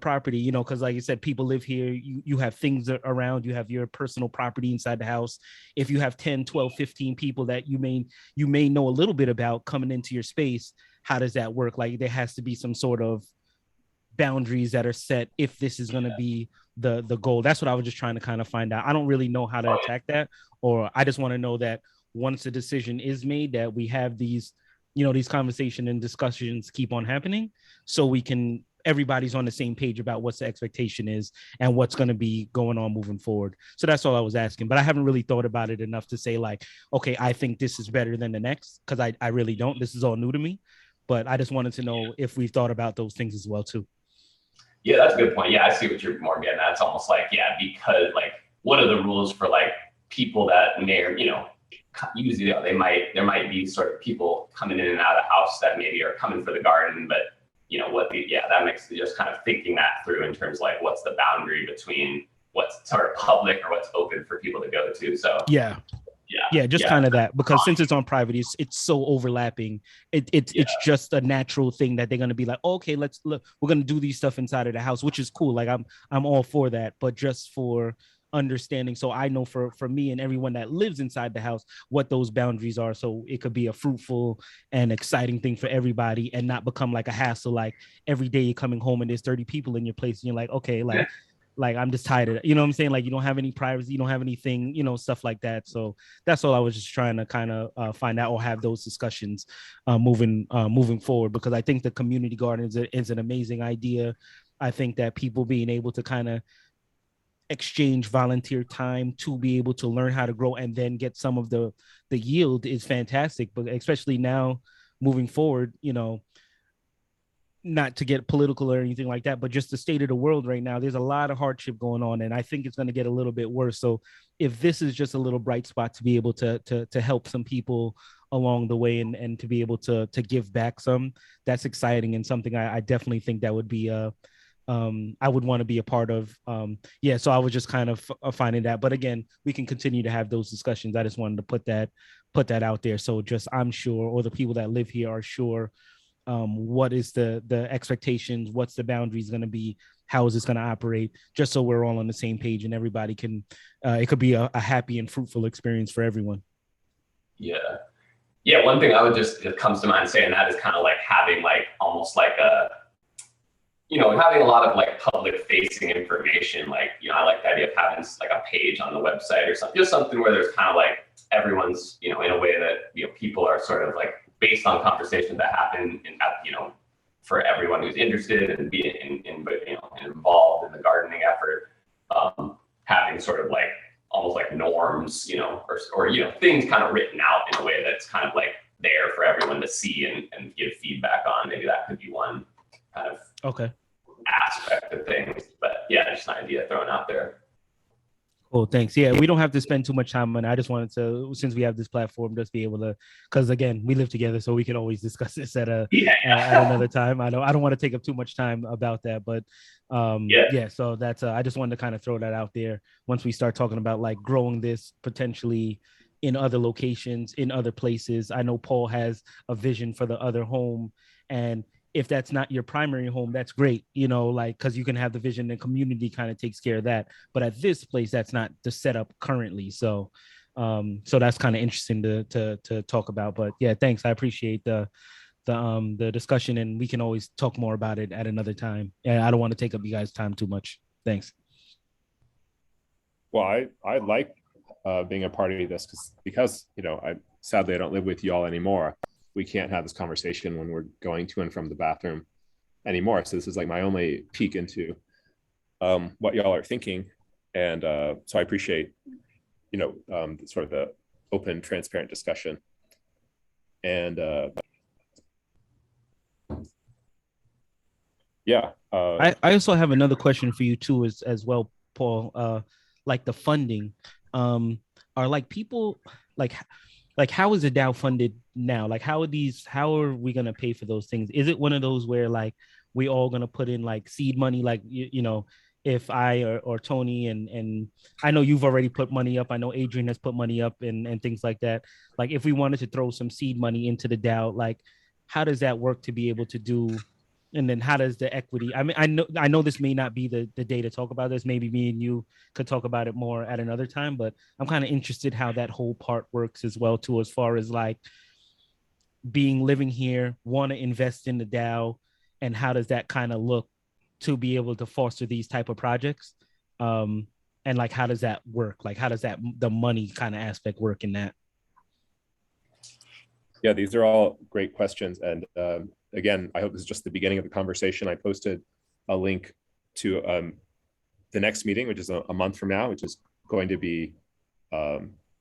property, because like you said, people live here, you have things around, you have your personal property inside the house. If you have 10, 12, 15 people that you may know a little bit about coming into your space, how does that work? Like there has to be some sort of boundaries that are set if this is going to be the goal. That's what I was just trying to kind of find out. I don't really know how to attack that, or I just want to know that once a decision is made, that we have these conversations and discussions keep on happening, so everybody's on the same page about what's the expectation is and what's going to be going on moving forward. So that's all I was asking, but I haven't really thought about it enough to say like, okay, I think this is better than the next, because I really don't. This is all new to me, but I just wanted to know if we've thought about those things as well too. Yeah, that's a good point. Yeah, I see what you're more getting at. It's almost like, because like, what are the rules for like people that may, usually there might be sort of people coming in and out of the house that maybe are coming for the garden, but that makes just kind of thinking that through in terms of like, what's the boundary between what's sort of public or what's open for people to go to. So kind of that, because since it's on private, it's so overlapping. It's just a natural thing that they're going to be like, okay, let's look, we're going to do these stuff inside of the house, which is cool. Like I'm all for that, but just for understanding. So I know for me and everyone that lives inside the house, what those boundaries are. So it could be a fruitful and exciting thing for everybody and not become like a hassle. Like every day you're coming home and there's 30 people in your place and you're like, okay, like I'm just tired of it. You know what I'm saying? Like you don't have any privacy, you don't have anything, stuff like that. So that's all I was just trying to kind of find out or have those discussions moving forward, because I think the community garden is an amazing idea. I think that people being able to kind of exchange volunteer time to be able to learn how to grow and then get some of the yield is fantastic. But especially now moving forward, not to get political or anything like that, but just the state of the world right now, there's a lot of hardship going on, and I think it's going to get a little bit worse. So if this is just a little bright spot to be able to help some people along the way and to be able to give back some, that's exciting and something I definitely think that would be I would want to be a part of. So I was just kind of finding that, but again, we can continue to have those discussions. I just wanted to put that out there. So just, I'm sure, or the people that live here are sure, what is the expectations, what's the boundaries going to be, how is this going to operate, just so we're all on the same page and everybody can, it could be a happy and fruitful experience for everyone. Yeah. One thing it comes to mind saying that is kind of like having like almost like having a lot of like public facing information. Like, I like the idea of having like a page on the website or something, just something where there's kind of like everyone's, in a way that, people are sort of like based on conversations that happen and for everyone who's interested and being involved in the gardening effort, having sort of like almost like norms, or things kind of written out in a way that's kind of like there for everyone to see and give feedback on. Maybe that could be one kind of aspect of things. But yeah, just an idea thrown out there. Cool, thanks. Yeah, we don't have to spend too much time on it. I just wanted to, since we have this platform, just be able to, because again, we live together, so we can always discuss this at another time. I don't want to take up too much time about that, but so that's I just wanted to kind of throw that out there. Once we start talking about like growing this potentially in other locations, in other places, I know Paul has a vision for the other home, and if that's not your primary home, that's great, because you can have the vision and community kind of takes care of that. But at this place, that's not the setup currently. So that's kind of interesting to talk about. But yeah, thanks. I appreciate the discussion, and we can always talk more about it at another time. And I don't want to take up you guys' time too much. Thanks. Well, I like being a part of this because sadly I don't live with y'all anymore. We can't have this conversation when we're going to and from the bathroom anymore. So this is like my only peek into what y'all are thinking. And so I appreciate, sort of the open, transparent discussion. And I also have another question for you too, as well, Paul. Like the funding, are like people like how is the DAO funded now? Like how are we going to pay for those things? Is it one of those where like we all going to put in like seed money? Like, if I or Tony and I know you've already put money up. I know Adrian has put money up and things like that. Like if we wanted to throw some seed money into the DAO, like how does that work to be able to do? And then how does the equity, I mean, I know this may not be the day to talk about this. Maybe me and you could talk about it more at another time, but I'm kind of interested how that whole part works as well too, as far as like living here, want to invest in the DAO, and how does that kind of look to be able to foster these type of projects? And like, how does that work? Like, how does the money kind of aspect work in that? Yeah, these are all great questions. And again, I hope this is just the beginning of the conversation. I posted a link to the next meeting, which is a month from now, which is going to be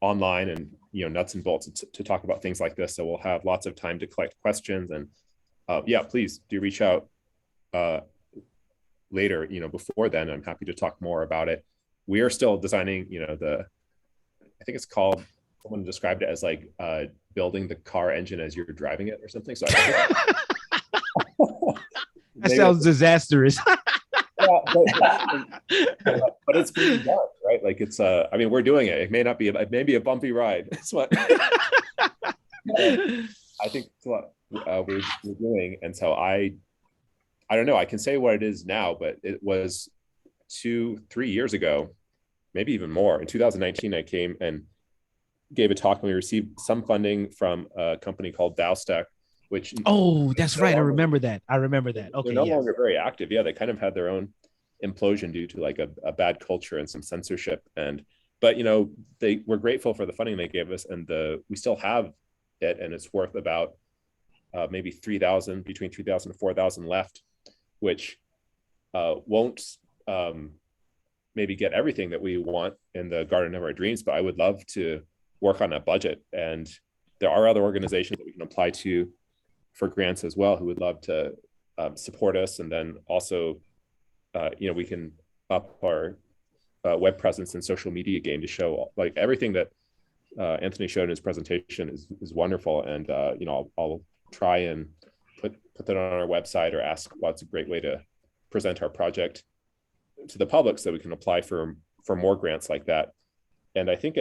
online and nuts and bolts to talk about things like this. So we'll have lots of time to collect questions. And please do reach out later. Before then, I'm happy to talk more about it. We are still designing. I think it's called. Someone described it as like building the car engine as you're driving it or something. So that sounds disastrous. but it's being done, right? Like it's I mean, we're doing it. It may be a bumpy ride. That's what I think it's what we're doing. And so I don't know. I can say what it is now, but it was 2-3 years ago. maybe even more. In 2019, I came and gave a talk, and we received some funding from a company called Dowstack, which Oh, that's no right. I longer- remember that. I remember that. they're Okay, no yes. longer very active. Yeah, they kind of had their own implosion due to like a bad culture and some censorship. But we're grateful for the funding they gave us, and we still have it, and it's worth about maybe between 3,000 and 4,000 left, which won't maybe get everything that we want in the garden of our dreams, but I would love to work on a budget. And there are other organizations that we can apply to for grants as well who would love to support us. And then also, we can up our web presence and social media game to show like everything that Anthony showed in his presentation is wonderful. And I'll try and put that on our website or ask what's a great way to present our project to the public so we can apply for more grants like that. And I think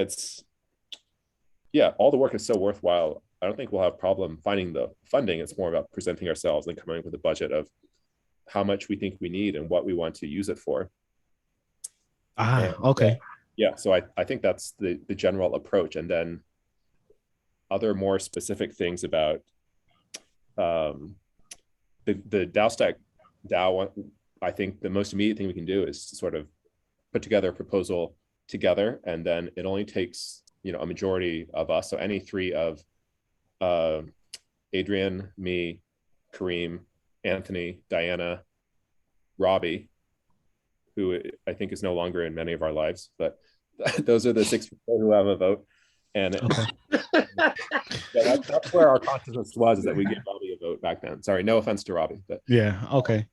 all the work is so worthwhile. I don't think we'll have a problem finding the funding. It's more about presenting ourselves and coming up with a budget of how much we think we need and what we want to use it for. Okay. So I think that's the general approach. And then other more specific things about the Dowstack DAO, I think the most immediate thing we can do is to sort of put together a proposal together, and then it only takes a majority of us. So any three of Adrian, me, Kareem, Anthony, Diana, Robbie, who I think is no longer in many of our lives, but those are the 6 people who have a vote. And that's where our consciousness was, is that we gave Robbie a vote back then. Sorry, no offense to Robbie, but yeah, okay.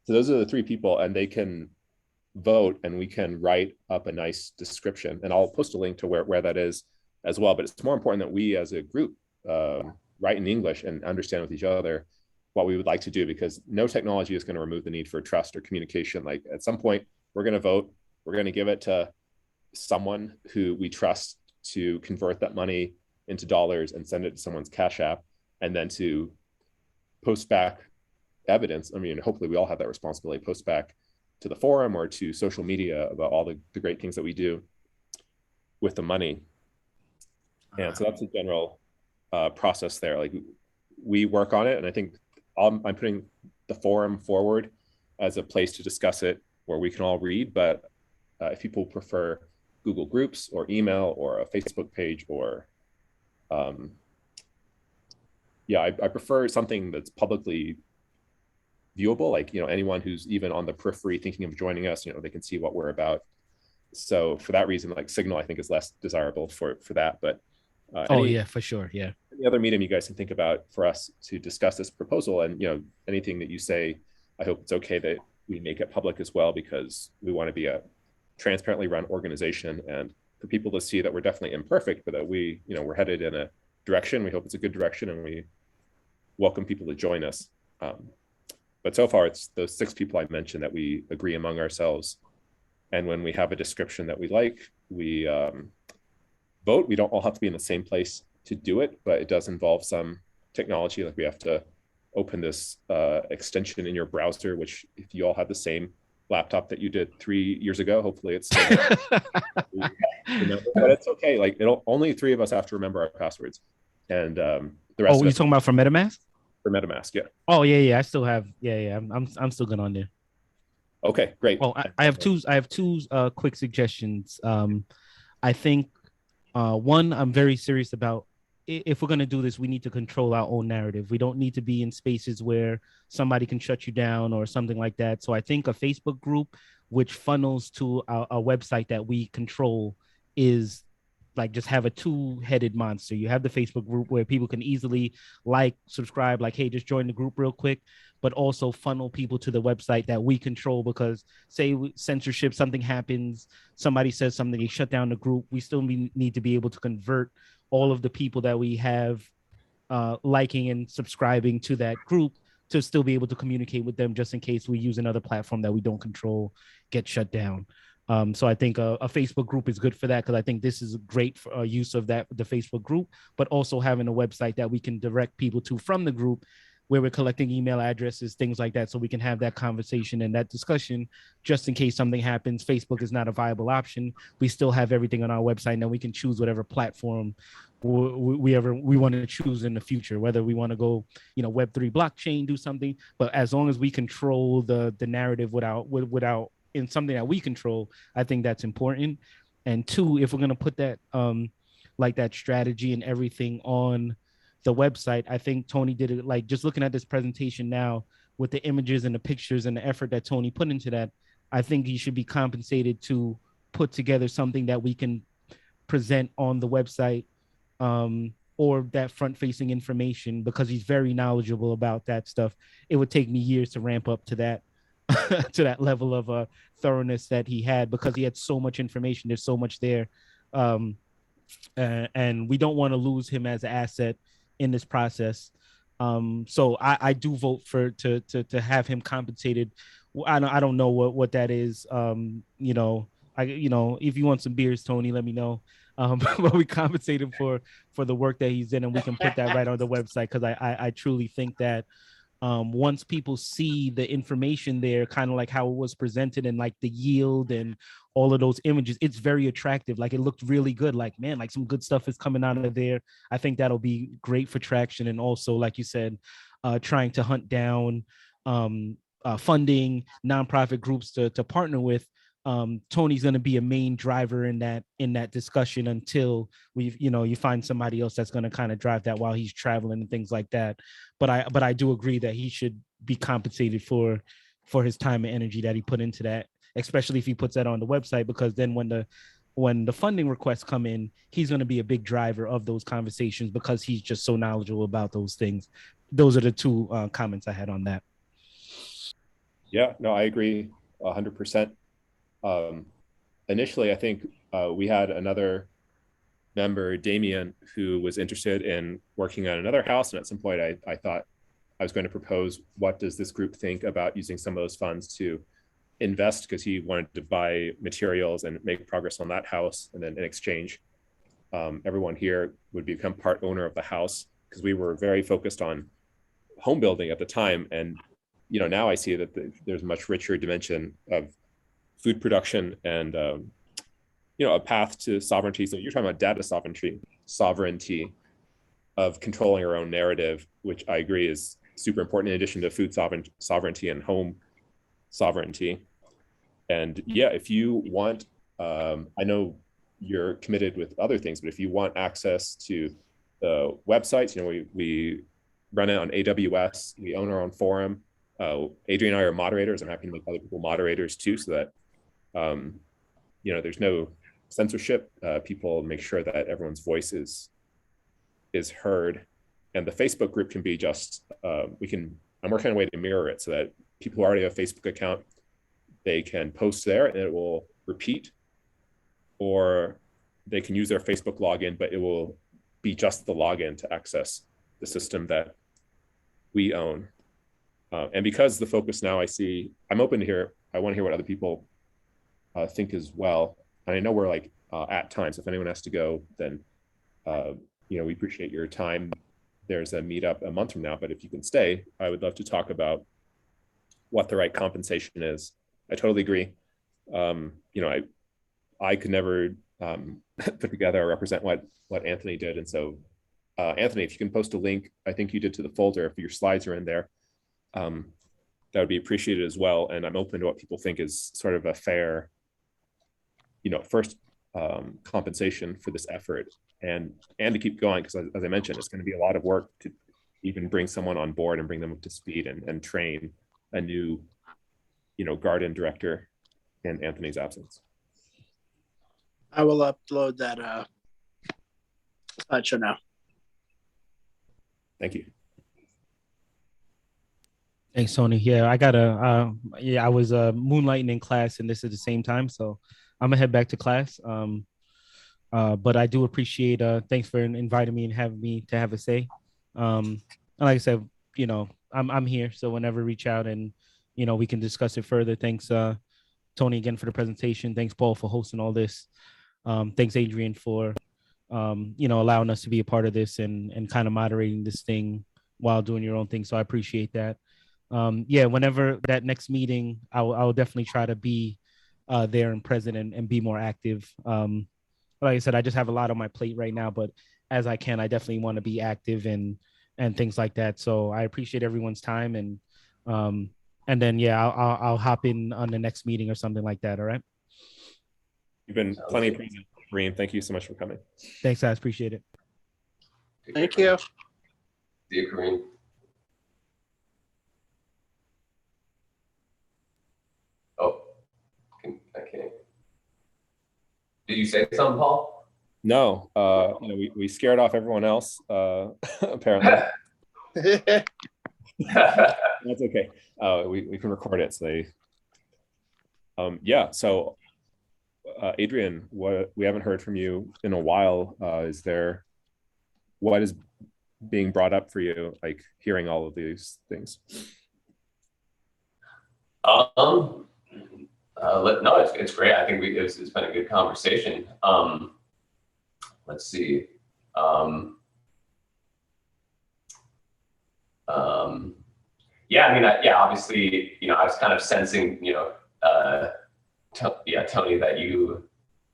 So those are the 3 people, and they can vote, and we can write up a nice description. And I'll post a link to where that is as well. But it's more important that we as a group write in English and understand with each other what we would like to do, because no technology is going to remove the need for trust or communication. Like at some point, we're going to vote, we're going to give it to someone who we trust to convert that money into dollars and send it to someone's Cash App, and then to post back evidence. I mean, hopefully we all have that responsibility, post back to the forum or to social media about all the great things that we do with the money. And so that's a general process there. Like we work on it, and I think I'm putting the forum forward as a place to discuss it where we can all read. But if people prefer Google Groups or email or a Facebook page or I prefer something that's publicly viewable, like anyone who's even on the periphery thinking of joining us, they can see what we're about. So for that reason, like Signal I think is less desirable for that. But For sure, yeah. Any other medium you guys can think about for us to discuss this proposal, and anything that you say, I hope it's okay that we make it public as well, because we want to be a transparently run organization, and for people to see that we're definitely imperfect, but that we we're headed in a direction. We hope it's a good direction, and we welcome people to join us. But so far, it's those 6 people I mentioned that we agree among ourselves. And when we have a description that we like, we vote. We don't all have to be in the same place to do it, but it does involve some technology. Like we have to open this extension in your browser, which if you all have the same laptop that you did 3 years ago, hopefully it's still but it's okay. Like only 3 of us have to remember our passwords, and the rest. Oh, you talking about for MetaMask? For MetaMask, yeah. Oh yeah. I still have. Yeah. I'm still good on there. Okay, great. Oh, I have two quick suggestions. I think one, I'm very serious about, if we're going to do this, we need to control our own narrative. We don't need to be in spaces where somebody can shut you down or something like that. So I think a Facebook group which funnels to a website that we control is like just have a 2-headed monster. You have the Facebook group where people can easily subscribe, like, hey, just join the group real quick, but also funnel people to the website that we control, because say censorship, something happens, somebody says something, they shut down the group. We still need to be able to convert all of the people that we have liking and subscribing to that group to still be able to communicate with them, just in case we use another platform that we don't control get shut down. So I think a Facebook group is good for that, because I think this is a great use of the Facebook group, but also having a website that we can direct people to from the group where we're collecting email addresses, things like that, so we can have that conversation and that discussion just in case something happens. Facebook is not a viable option. We still have everything on our website, and then we can choose whatever platform we want to choose in the future, whether we want to go, Web3 blockchain, do something. But as long as we control the narrative without in something that we control, I think that's important. And two, if we're going to put that like that strategy and everything on the website, I think Tony did it. Like, just looking at this presentation now with the images and the pictures and the effort that Tony put into that, I think he should be compensated to put together something that we can present on the website, or that front-facing information, because he's very knowledgeable about that stuff. It would take me years to ramp up to that to that level of thoroughness that he had, because he had so much information. There's so much there, and we don't want to lose him as an asset in this process. So I do vote to have him compensated. I don't know what that is. If you want some beers, Tony, let me know. But we compensate him for the work that he's in, and we can put that right on the website, because I truly think that once people see the information there, kind of like how it was presented, and like the yield and all of those images, it's very attractive. Like, it looked really good. Like, man, like some good stuff is coming out of there. I think that'll be great for traction. And also, like you said, trying to hunt down funding, nonprofit groups to partner with. Tony's going to be a main driver in that discussion until you find somebody else that's going to kind of drive that while he's traveling and things like that. But I do agree that he should be compensated for his time and energy that he put into that, especially if he puts that on the website, because then when the funding requests come in, he's going to be a big driver of those conversations, because he's just so knowledgeable about those things. Those are the two comments I had on that. Yeah, no, I agree 100%. Initially, I think we had another member, Damien, who was interested in working on another house. And at some point, I thought I was going to propose, what does this group think about using some of those funds to invest, because he wanted to buy materials and make progress on that house. And then in exchange, everyone here would become part owner of the house, because we were very focused on home building at the time. And, now I see that there's a much richer dimension of food production and, a path to sovereignty. So you're talking about data sovereignty of controlling our own narrative, which I agree is super important, in addition to food sovereignty and home sovereignty. And yeah, if you want, I know you're committed with other things, but if you want access to the websites, we run it on AWS, we own our own forum. Adrian and I are moderators. I'm happy to make other people moderators too, so that there's no censorship. People make sure that everyone's voice is heard. And the Facebook group can be just, I'm working on a way to mirror it so that people who already have a Facebook account, they can post there and it will repeat, or they can use their Facebook login, but it will be just the login to access the system that we own. And because the focus now, I'm open to hear, I want to hear what other people think as well. And I know we're at times, if anyone has to go, then, we appreciate your time. There's a meetup a month from now, but if you can stay, I would love to talk about what the right compensation is. I totally agree. I could never put together or represent what Anthony did. And so, Anthony, if you can post a link, I think you did, to the folder, if your slides are in there, that would be appreciated as well. And I'm open to what people think is sort of a fair, first compensation for this effort, and to keep going, because as I mentioned, it's going to be a lot of work to even bring someone on board and bring them up to speed and train a new, garden director in Anthony's absence. I will upload that slideshow now. Thank you. Thanks, Tony. Yeah, I was moonlighting in class and this at the same time, so I'm gonna head back to class. But I do appreciate, thanks for inviting me and having me to have a say. And like I said, I'm here, so whenever reach out and, we can discuss it further. Thanks, Tony, again, for the presentation. Thanks, Paul, for hosting all this. Thanks, Adrian, for, allowing us to be a part of this and kind of moderating this thing while doing your own thing. So I appreciate that. Yeah, whenever that next meeting, I will definitely try to be there and present and be more active. Like I said, I just have a lot on my plate right now, but as I can, I definitely want to be active and things like that. So I appreciate everyone's time and then yeah, I'll hop in on the next meeting or something like that. All right. You've been plenty present, Kareem. Thank you so much for coming. Thanks, guys. Appreciate it. Thank you. See you, Kareem. Oh, I can't. Did you say something, Paul? No, we scared off everyone else, apparently. That's okay. We can record it. So yeah. So Adrian, what we haven't heard from you in a while. What is being brought up for you, like hearing all of these things? No, it's great. I think it's been a good conversation. Let's see. Yeah, I mean, obviously, I was kind of sensing, Tony, that you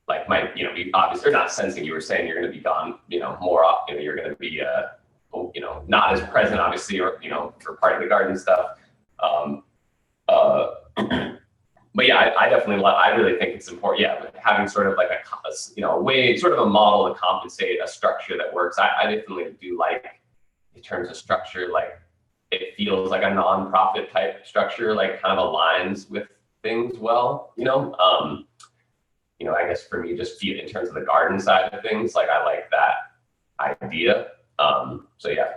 might, be obvious, or not sensing, you were saying you're going to be gone, more often, you're going to be, not as present, obviously, or, for part of the garden stuff. But yeah, I really think it's important. Yeah, having sort of like a way, sort of a model to compensate, a structure that works. I definitely do like, in terms of structure, like it feels like a nonprofit type structure, like kind of aligns with things well. I guess for me, just in terms of the garden side of things, like I like that idea. So yeah,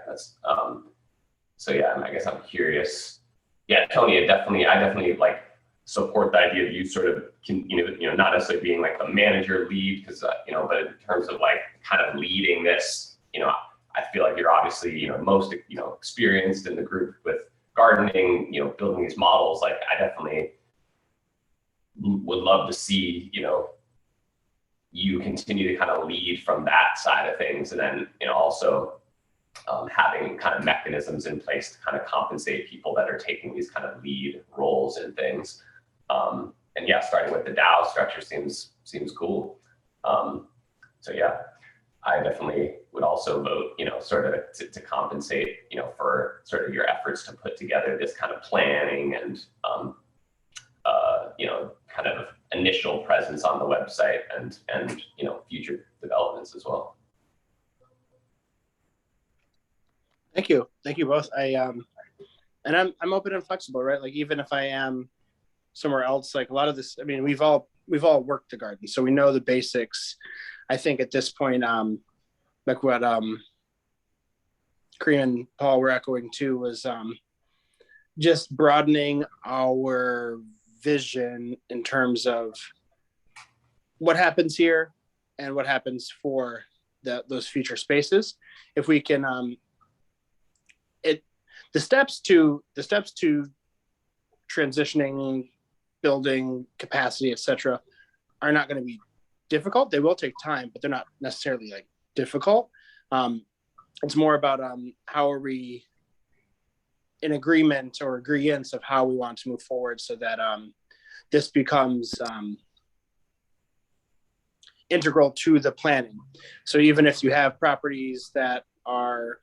I guess I'm curious. Yeah, Tony, I definitely like support the idea that you sort of can, not necessarily being like the manager lead, because, but in terms of like kind of leading this, I feel like you're obviously, most, experienced in the group with gardening, building these models. Like I definitely would love to see, you continue to kind of lead from that side of things. And then, also having kind of mechanisms in place to kind of compensate people that are taking these kind of lead roles in things. And yeah, starting with the DAO structure seems cool. So yeah, I definitely would also vote, sort of to compensate, for sort of your efforts to put together this kind of planning and, kind of initial presence on the website and future developments as well. Thank you both. And I'm open and flexible, right? Like even if I am somewhere else, like a lot of this, I mean, we've all worked the garden, so we know the basics. I think at this point, like what Kareem and Paul were echoing too, was just broadening our vision in terms of what happens here and what happens for those future spaces. If we can, the steps to transitioning, building capacity, etc., are not going to be difficult. They will take time, but they're not necessarily like difficult. It's more about how are we in agreement or agreeance of how we want to move forward, so that this becomes integral to the planning. So even if you have properties that are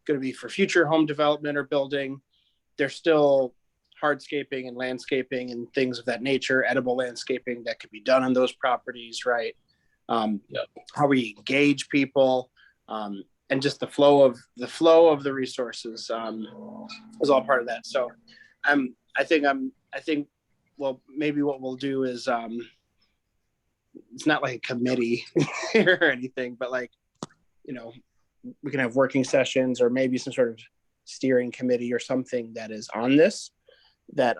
going to be for future home development or building, there's still hardscaping and landscaping and things of that nature, edible landscaping that could be done on those properties, right? How we engage people, and just the flow of the resources is all part of that. So I think well, maybe what we'll do is it's not like a committee or anything, but like, we can have working sessions or maybe some sort of steering committee or something that is on this, that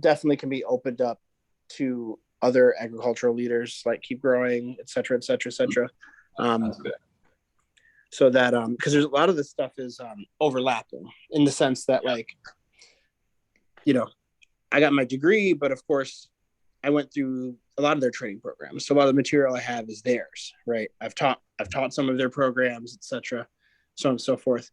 definitely can be opened up to other agricultural leaders, like Keep Growing, et cetera, et cetera, et cetera. So that, because there's a lot of this stuff is overlapping in the sense that, like, I got my degree, but of course I went through a lot of their training programs. So a lot of the material I have is theirs, right? I've taught some of their programs, et cetera, so on and so forth.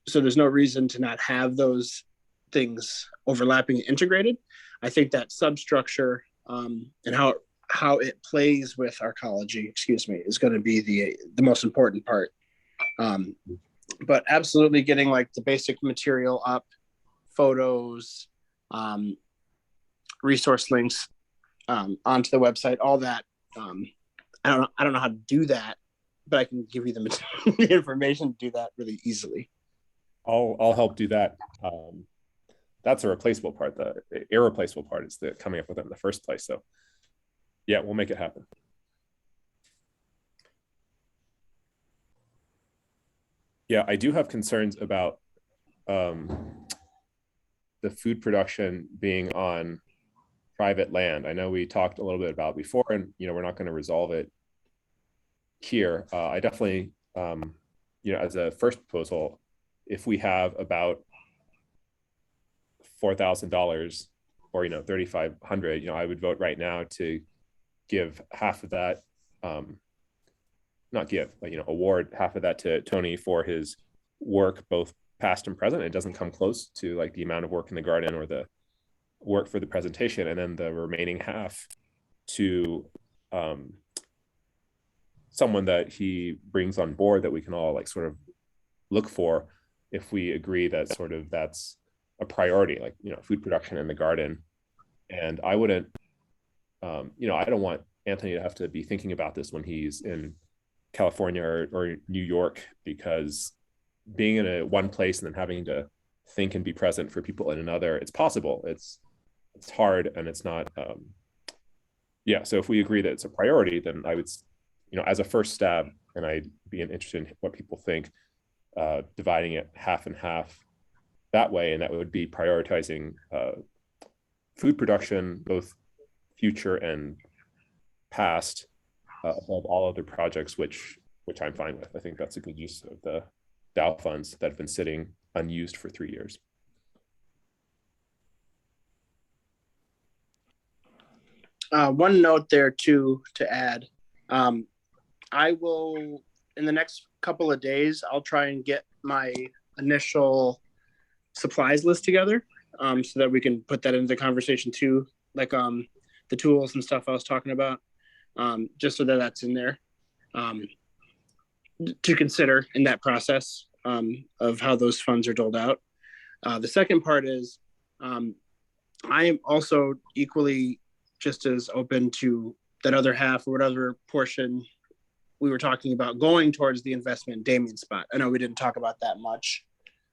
So there's no reason to not have those things overlapping and integrated. I think that substructure and how it plays with Arcology, is going to be the most important part. But absolutely getting like the basic material up, photos, resource links onto the website, all that. I don't know how to do that, but I can give you the information to do that really easily. I'll help do that. That's a replaceable part. The irreplaceable part is the coming up with them in the first place. So yeah, we'll make it happen. Yeah, I do have concerns about the food production being on private land. I know we talked a little bit about before, and we're not going to resolve it here. I definitely, as a first proposal, if we have about $4,000 or $3,500, I would vote right now to give half of that, not give, but award half of that to Tony for his work, both past and present. It doesn't come close to like the amount of work in the garden or the work for the presentation, and then the remaining half to someone that he brings on board that we can all like sort of look for if we agree that sort of that's a priority, like food production in the garden. And I wouldn't I don't want Anthony to have to be thinking about this when he's in California or New York, because being in one place and then having to think and be present for people in another, it's possible, it's hard, and it's not so if we agree that it's a priority, then I would as a first stab, and I'd be interested in what people think, dividing it half and half that way, and that would be prioritizing food production, both future and past, above all other projects, which I'm fine with. I think that's a good use of the Dow funds that have been sitting unused for 3 years. One note there too to add. I will, in the next couple of days, I'll try and get my initial supplies list together, so that we can put that into the conversation too, like the tools and stuff I was talking about, just so that that's in there to consider in that process of how those funds are doled out. The second part is I am also equally just as open to that other half or whatever portion we were talking about going towards the investment in Damien's spot. I know we didn't talk about that much,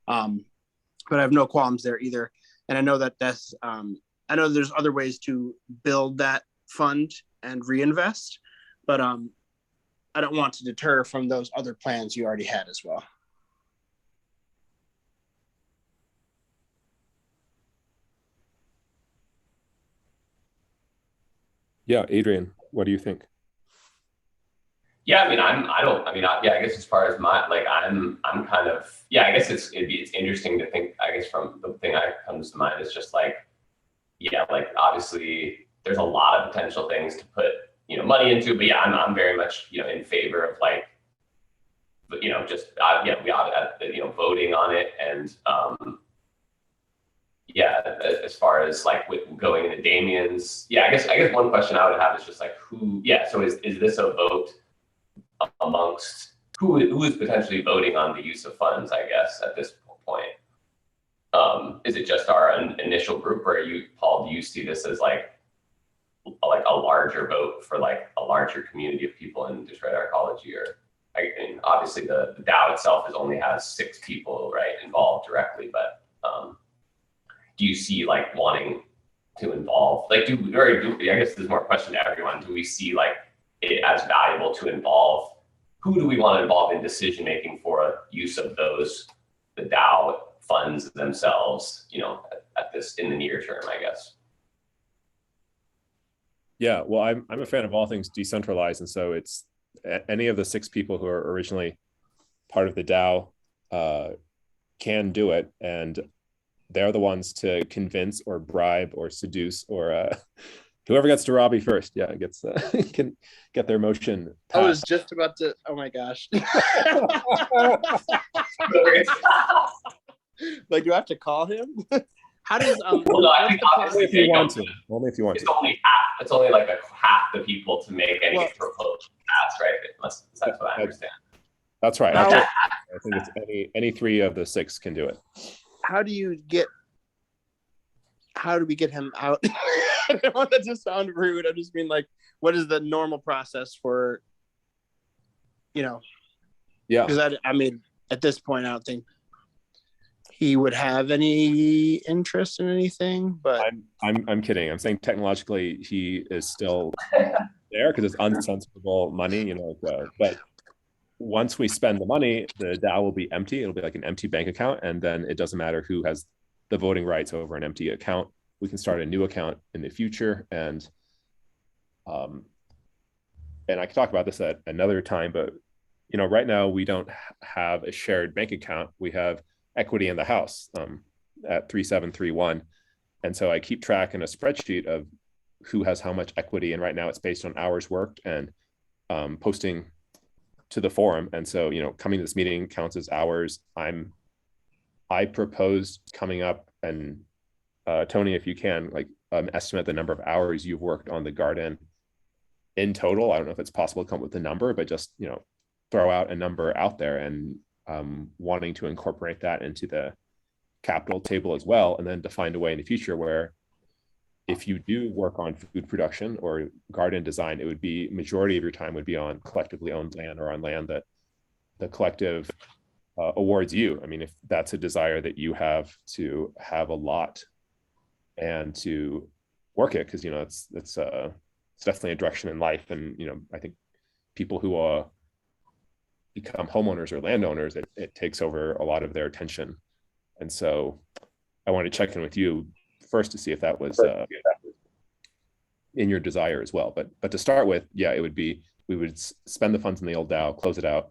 but I have no qualms there either. And I know that that's, I know there's other ways to build that fund and reinvest, but I don't want to deter from those other plans you already had as well. Yeah, Adrian, what do you think? Yeah, I mean, I guess as far as I'm kind of, I guess it's interesting to think, I guess from the thing that comes to mind is just like, obviously there's a lot of potential things to put, money into, but I'm very much, in favor of like, just, we ought to, voting on it. And, as far as like with going into Damien's, I guess one question I would have is just like so is this a vote amongst who is potentially voting on the use of funds, I guess, at this point? Is it just our initial group, or Paul, do you see this as like a larger vote for like a larger community of people in Detroit Arcology? Or obviously the DAO itself only has 6 people, right, involved directly, but do you see like wanting to involve, like I guess this is more a question to everyone, do we see like it as valuable to involve, who do we want to involve in decision making for use of the DAO funds themselves, at this in the near term, I guess? Yeah, well, I'm a fan of all things decentralized, and so it's any of the 6 people who are originally part of the DAO can do it, and they're the ones to convince or bribe or seduce or Whoever gets to Robbie first, yeah, gets can get their motion I was passed. just about to. Oh my gosh. Like, do I have to call him? How does Well, no, I what's think the obviously Only if you they want don't- to. Only if you want It's to. only half. It's only like half the people to make any Well- proposal pass, right? Unless that's what I understand. That's right. How- I think it's any 3 of the 6 can do it. how do we get him out? I don't want that to sound rude. I just mean, like, what is the normal process for, Yeah. because I mean, at this point, I don't think he would have any interest in anything, but I'm kidding. I'm saying technologically he is still there because it's unsensible money, but once we spend the money, the DAO will be empty. It'll be like an empty bank account, and then it doesn't matter who has the voting rights over an empty account. We can start a new account in the future, and I can talk about this at another time, but right now we don't have a shared bank account. We have equity in the house at 3731, and so I keep track in a spreadsheet of who has how much equity, and right now it's based on hours worked and posting to the forum. And so coming to this meeting counts as hours. I propose coming up, and Tony, if you can, like, estimate the number of hours you've worked on the garden in total. I don't know if it's possible to come up with a number, but just throw out a number out there, and wanting to incorporate that into the capital table as well, and then to find a way in the future where if you do work on food production or garden design, it would be majority of your time would be on collectively owned land or on land that the collective awards you. I mean, if that's a desire that you have to have a lot and to work it, because it's definitely a direction in life, and I think people who become homeowners or landowners, it takes over a lot of their attention. And so I want to check in with you first to see if that was in your desire as well. But to start with, yeah, it would be, we would spend the funds in the old DAO, close it out,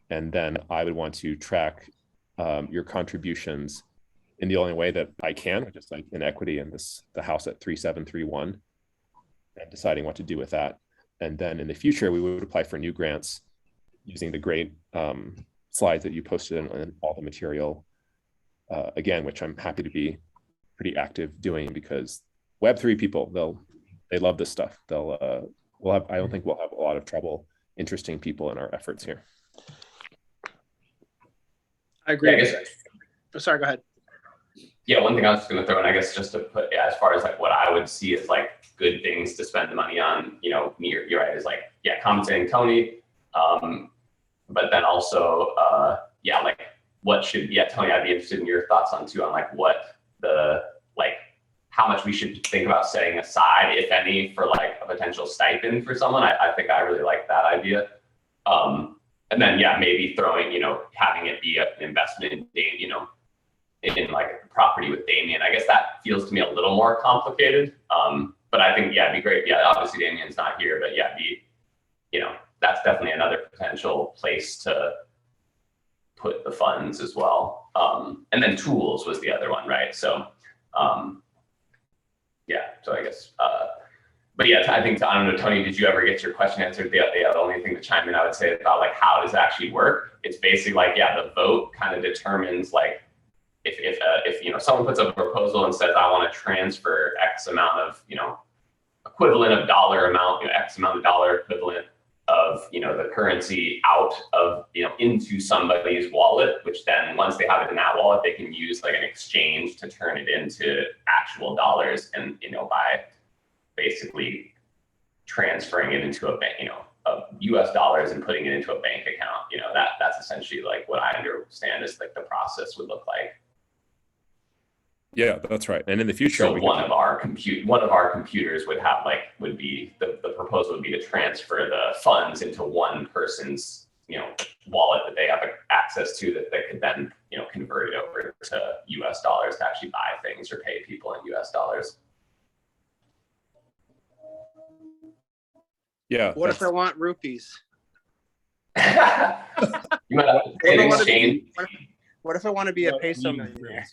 and then I would want to track your contributions in the only way that I can, which is like in equity in the house at 3731, and deciding what to do with that. And then in the future, we would apply for new grants using the great slides that you posted in all the material, again, which I'm happy to be pretty active doing, because Web3 people, they love this stuff. I don't think we'll have a lot of trouble interesting people in our efforts here. I agree. Yeah, I guess, Sorry, go ahead. yeah, one thing I was just going to throw in, I guess, just to put, as far as like what I would see as like good things to spend the money on, you're right, is like, compensating Tony, but then also, like what should, Tony, I'd be interested in your thoughts on too, on like what how much we should think about setting aside, if any, for like a potential stipend for someone. I think I really like that idea. And then, maybe throwing, having it be an investment in, in like property with Damien. I guess that feels to me a little more complicated. But I think, it'd be great. Obviously Damien's not here, but that's definitely another potential place to put the funds as well. And then tools was the other one, right? So, so I guess, but I think, I don't know, Tony, did you ever get your question answered? The only thing to chime in, I would say, about like, how does it actually work? It's basically like, the vote kind of determines like, if someone puts up a proposal and says, I want to transfer X amount of, equivalent of dollar amount, X amount of dollar equivalent of, the currency out of, into somebody's wallet, which then once they have it in that wallet, they can use like an exchange to turn it into actual dollars, and, by basically transferring it into a bank, of US dollars and putting it into a bank account, that's essentially like what I understand is like the process would look like. Yeah, that's right. And in the future, so one of our computers would be the proposal would be to transfer the funds into one person's wallet that they have access to, that they could then convert it over to US dollars to actually buy things or pay people in US dollars. Yeah. What if I want rupees? You might have to pay exchange. What if I want to be a peso millionaire?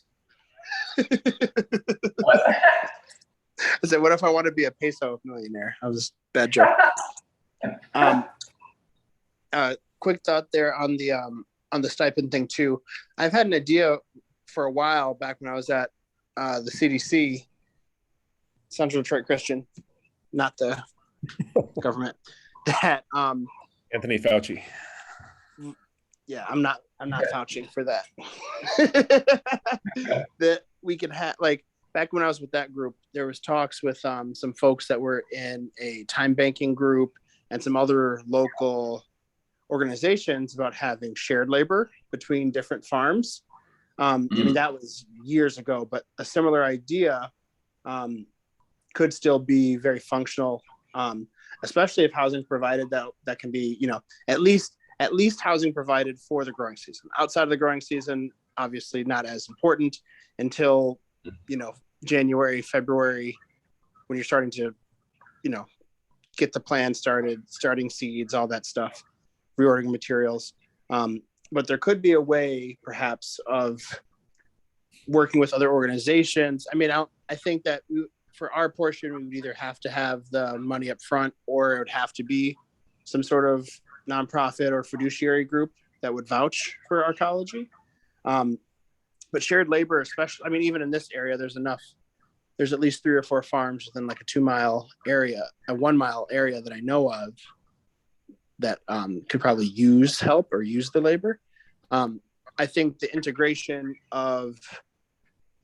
I said, what if I want to be a peso millionaire? I was bad joke. Quick thought there on the stipend thing too. I've had an idea for a while back when I was at the CDC, Central Detroit Christian, not the government. That Anthony Fauci. yeah, I'm not vouching for that. That we could have, like, back when I was with that group, there was talks with some folks that were in a time banking group and some other local organizations about having shared labor between different farms. I mean, that was years ago, but a similar idea could still be very functional, especially if housing is provided that can be, at least housing provided for the growing season. Outside of the growing season, obviously not as important until, January, February, when you're starting to, get the plan started, starting seeds, all that stuff, reordering materials. But there could be a way perhaps of working with other organizations. I mean, I think that for our portion, we would either have to have the money up front, or it would have to be some sort of nonprofit or fiduciary group that would vouch for Arcology. But shared labor, especially, I mean, even in this area, there's at least 3 or 4 farms within like a 2-mile area, a 1-mile area that I know of that could probably use help or use the labor. I think the integration of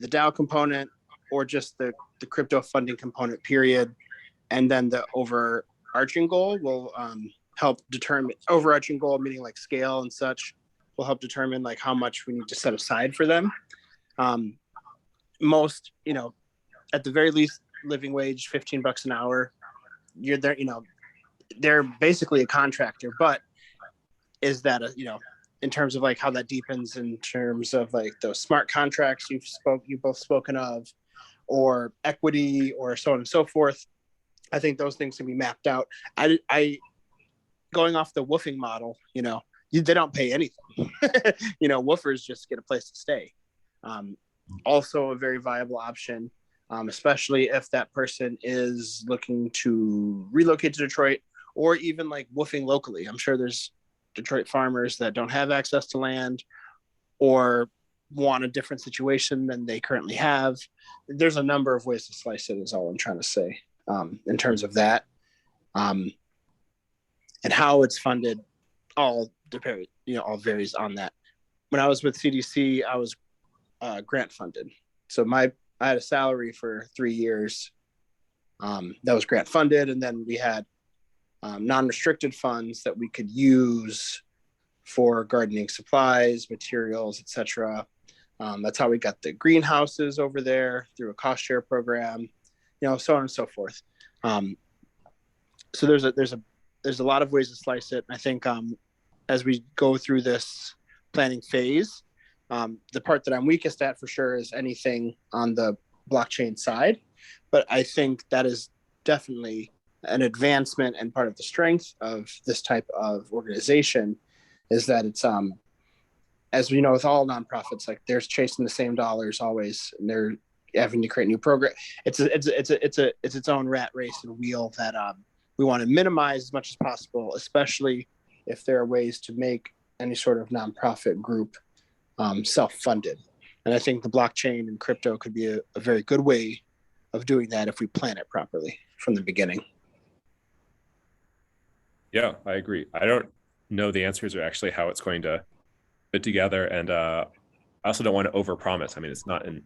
the DAO component, or just the crypto funding component period, and then the overarching goal will help determine, overarching goal meaning like scale and such, will help determine like how much we need to set aside for them. Most, at the very least, living wage, $15 an hour, you're there, they're basically a contractor. But is that in terms of like how that deepens in terms of like those smart contracts you've both spoken of, or equity, or so on and so forth? I think those things can be mapped out. I going off the woofing model, they don't pay anything. Woofers just get a place to stay. Also a very viable option, especially if that person is looking to relocate to Detroit, or even like woofing locally. I'm sure there's Detroit farmers that don't have access to land, or want a different situation than they currently have. There's a number of ways to slice it, is all I'm trying to say, in terms of that. And how it's funded all varies on that. When I was with CDC, I was grant funded. So I had a salary for 3 years that was grant funded. And then we had non-restricted funds that we could use for gardening supplies, materials, etc. That's how we got the greenhouses over there through a cost share program, so on and so forth. So there's a lot of ways to slice it. I think as we go through this planning phase, the part that I'm weakest at for sure is anything on the blockchain side. But I think that is definitely an advancement, and part of the strength of this type of organization is that it's as we know with all nonprofits, like they're chasing the same dollars always, and they're having to create new program. It's its own rat race and wheel that we want to minimize as much as possible, especially if there are ways to make any sort of nonprofit group self-funded. And I think the blockchain and crypto could be a very good way of doing that if we plan it properly from the beginning. Yeah, I agree. I don't know the answers, or actually how it's going to fit together. And I also don't want to overpromise. I mean, it's not in,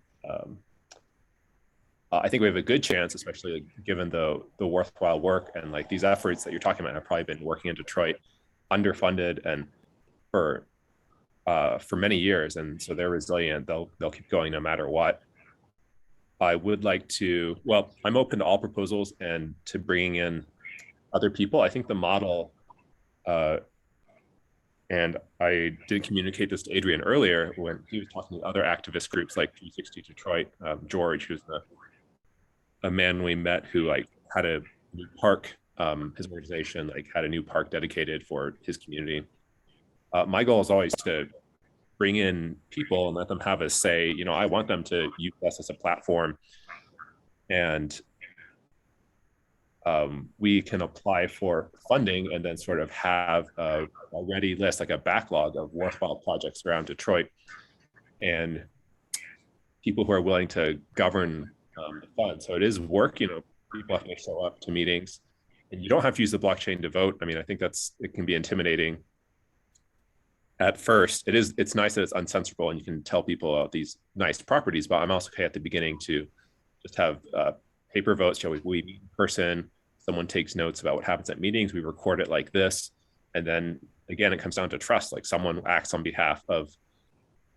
I think we have a good chance, especially given the worthwhile work and like these efforts that you're talking about have probably been working in Detroit underfunded and for many years. And so they're resilient. They'll keep going no matter what. I would like to, I'm open to all proposals and to bringing in other people. I think the model, and I did communicate this to Adrian earlier when he was talking to other activist groups like 360 Detroit, George, who's a man we met who had a new park, his organization had a new park dedicated for his community. My goal is always to bring in people and let them have a say. I want them to use us as a platform and we can apply for funding and then sort of have a ready list, like a backlog of worthwhile projects around Detroit, and people who are willing to govern the fund. So it is work, people have to show up to meetings, and you don't have to use the blockchain to vote. I mean, I think it can be intimidating at first. It's nice that it's uncensorable and you can tell people about these nice properties, but I'm also okay at the beginning to just have paper votes. We meet in person, someone takes notes about what happens at meetings, we record it like this, and then again, it comes down to trust. Like someone acts on behalf of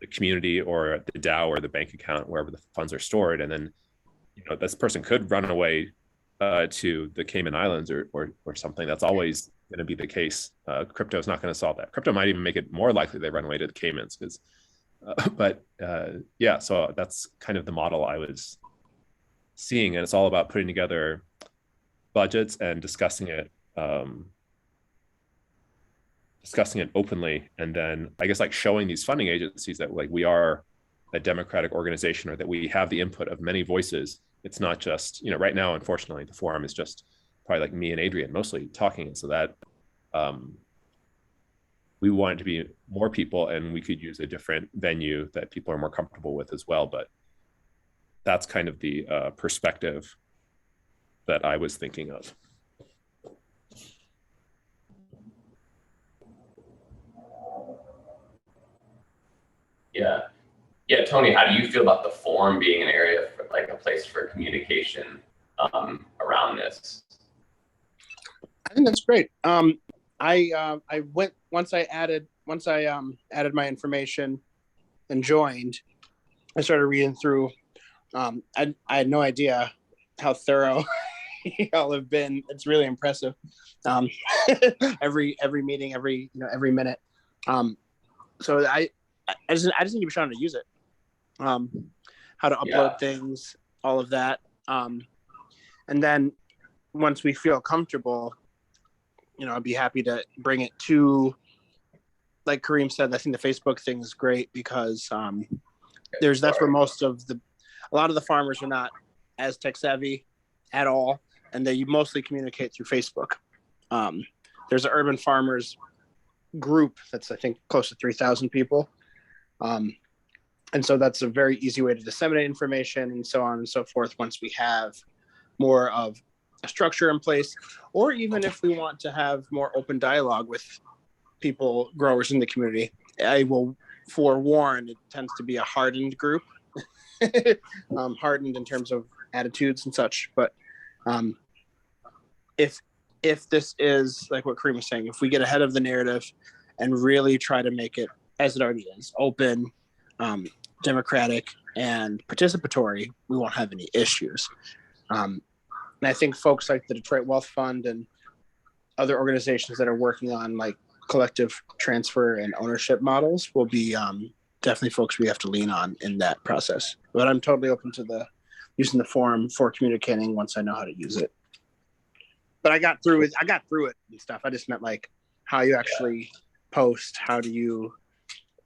the community or the DAO or the bank account, wherever the funds are stored, and then this person could run away to the Cayman Islands or something. That's always going to be the case. Crypto is not going to solve that. Crypto might even make it more likely they run away to the Caymans, because yeah, so that's kind of the model I was seeing, and it's all about putting together budgets and discussing it openly, and then I guess like showing these funding agencies that like we are a democratic organization, or that we have the input of many voices. It's not just, right now, unfortunately, the forum is just probably like me and Adrian mostly talking, so that we want it to be more people, and we could use a different venue that people are more comfortable with as well. But that's kind of the perspective that I was thinking of. Yeah, Tony, how do you feel about the forum being an area for like a place for communication around this? I think that's great. I went once I added my information and joined. I started reading through. I had no idea how thorough y'all have been. It's really impressive. Every meeting, every minute. So I just need to be trying to use it. How to upload things, all of that. And then once we feel comfortable, I'd be happy to bring it to, like Kareem said, I think the Facebook thing is great because that's where a lot of the farmers are not as tech savvy at all, and they mostly communicate through Facebook. There's an urban farmers group that's, I think, close to 3,000 people. And so that's a very easy way to disseminate information and so on and so forth once we have more of a structure in place, or even if we want to have more open dialogue with people, growers in the community. I will forewarn, it tends to be a hardened group, hardened in terms of attitudes and such. But if this is like what Kareem was saying, if we get ahead of the narrative and really try to make it, as it already is, open, democratic, and participatory, we won't have any issues. And I think folks like the Detroit Wealth Fund and other organizations that are working on like collective transfer and ownership models will be definitely folks we have to lean on in that process. But I'm totally open to using the forum for communicating once I know how to use it. But I got through it and stuff. I just meant like how you actually post, how do you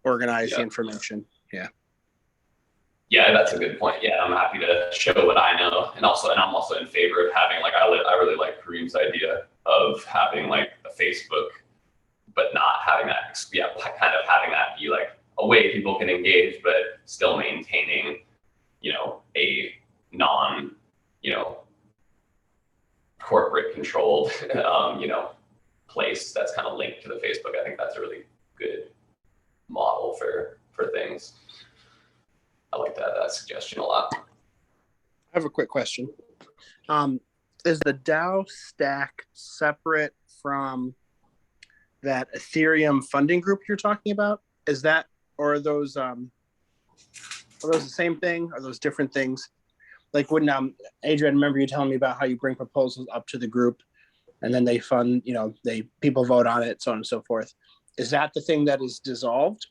organize the information. Yeah, that's a good point. Yeah, I'm happy to show what I know, and I'm also in favor of having like I really like Kareem's idea of having like a Facebook, but not having that. Kind of having that be like a way people can engage, but still maintaining, a non, corporate controlled, place that's kind of linked to the Facebook. I think that's a really good model for things. I like that suggestion a lot. I have a quick question. Is the DAO stack separate from that Ethereum funding group you're talking about? Is that, or are those the same thing? Are those different things? Like when Adrian, remember you telling me about how you bring proposals up to the group and then they fund, people vote on it, so on and so forth. Is that the thing that is dissolved?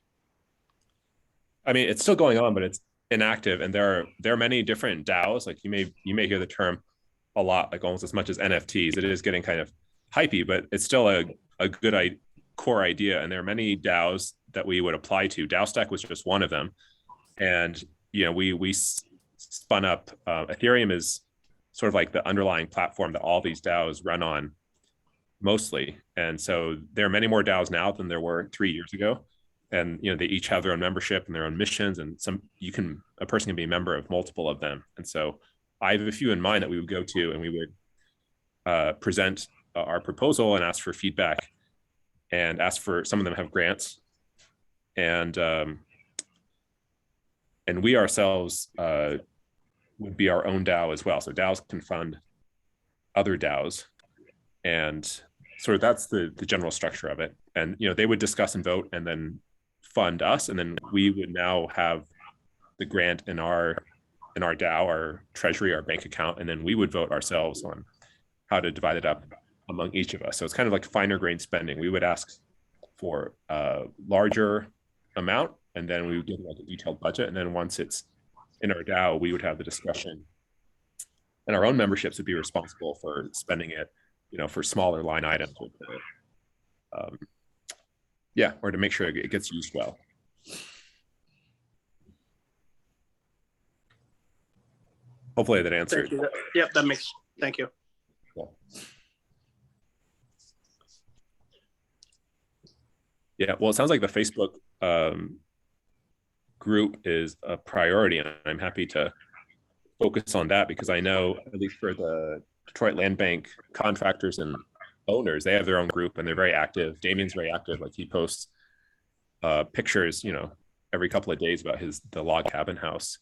I mean, it's still going on, but it's inactive, and there are many different DAOs. Like you may hear the term a lot, like almost as much as NFTs. It is getting kind of hypey, but it's still a good core idea. And there are many DAOs that we would apply to. DAOstack was just one of them, and we spun up. Ethereum is sort of like the underlying platform that all these DAOs run on mostly. And so there are many more DAOs now than there were 3 years ago. And they each have their own membership and their own missions, and a person can be a member of multiple of them. And so I have a few in mind that we would go to, and we would present our proposal and ask for feedback, and ask for, some of them have grants, and we ourselves would be our own DAO as well. So DAOs can fund other DAOs, and sort of that's the general structure of it. And they would discuss and vote, and then fund us, and then we would now have the grant in our DAO, our treasury, our bank account, and then we would vote ourselves on how to divide it up among each of us. So it's kind of like finer grained spending. We would ask for a larger amount, and then we would give like a detailed budget, and then once it's in our DAO, we would have the discussion, and our own memberships would be responsible for spending it, for smaller line items, or to make sure it gets used well. Hopefully that answered. Thank you. Yep, that makes. Thank you. Cool. Yeah, well, it sounds like the Facebook group is a priority, and I'm happy to focus on that, because I know, at least for the Detroit Land Bank contractors and owners, they have their own group and they're very active. Damien's very active. Like, he posts pictures, every couple of days about the log cabin house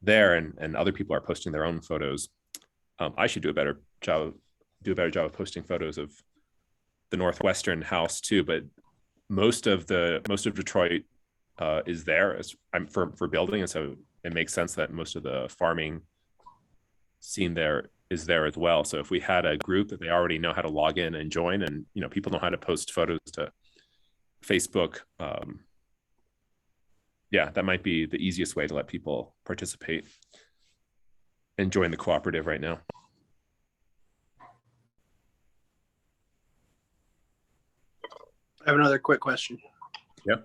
there, and other people are posting their own photos. I should do a better job of posting photos of the Northwestern house too, but most of Detroit is there as for building, and so it makes sense that most of the farming scene there is there as well. So if we had a group that they already know how to log in and join, and people know how to post photos to Facebook, that might be the easiest way to let people participate and join the cooperative right now. I have another quick question. Yeah.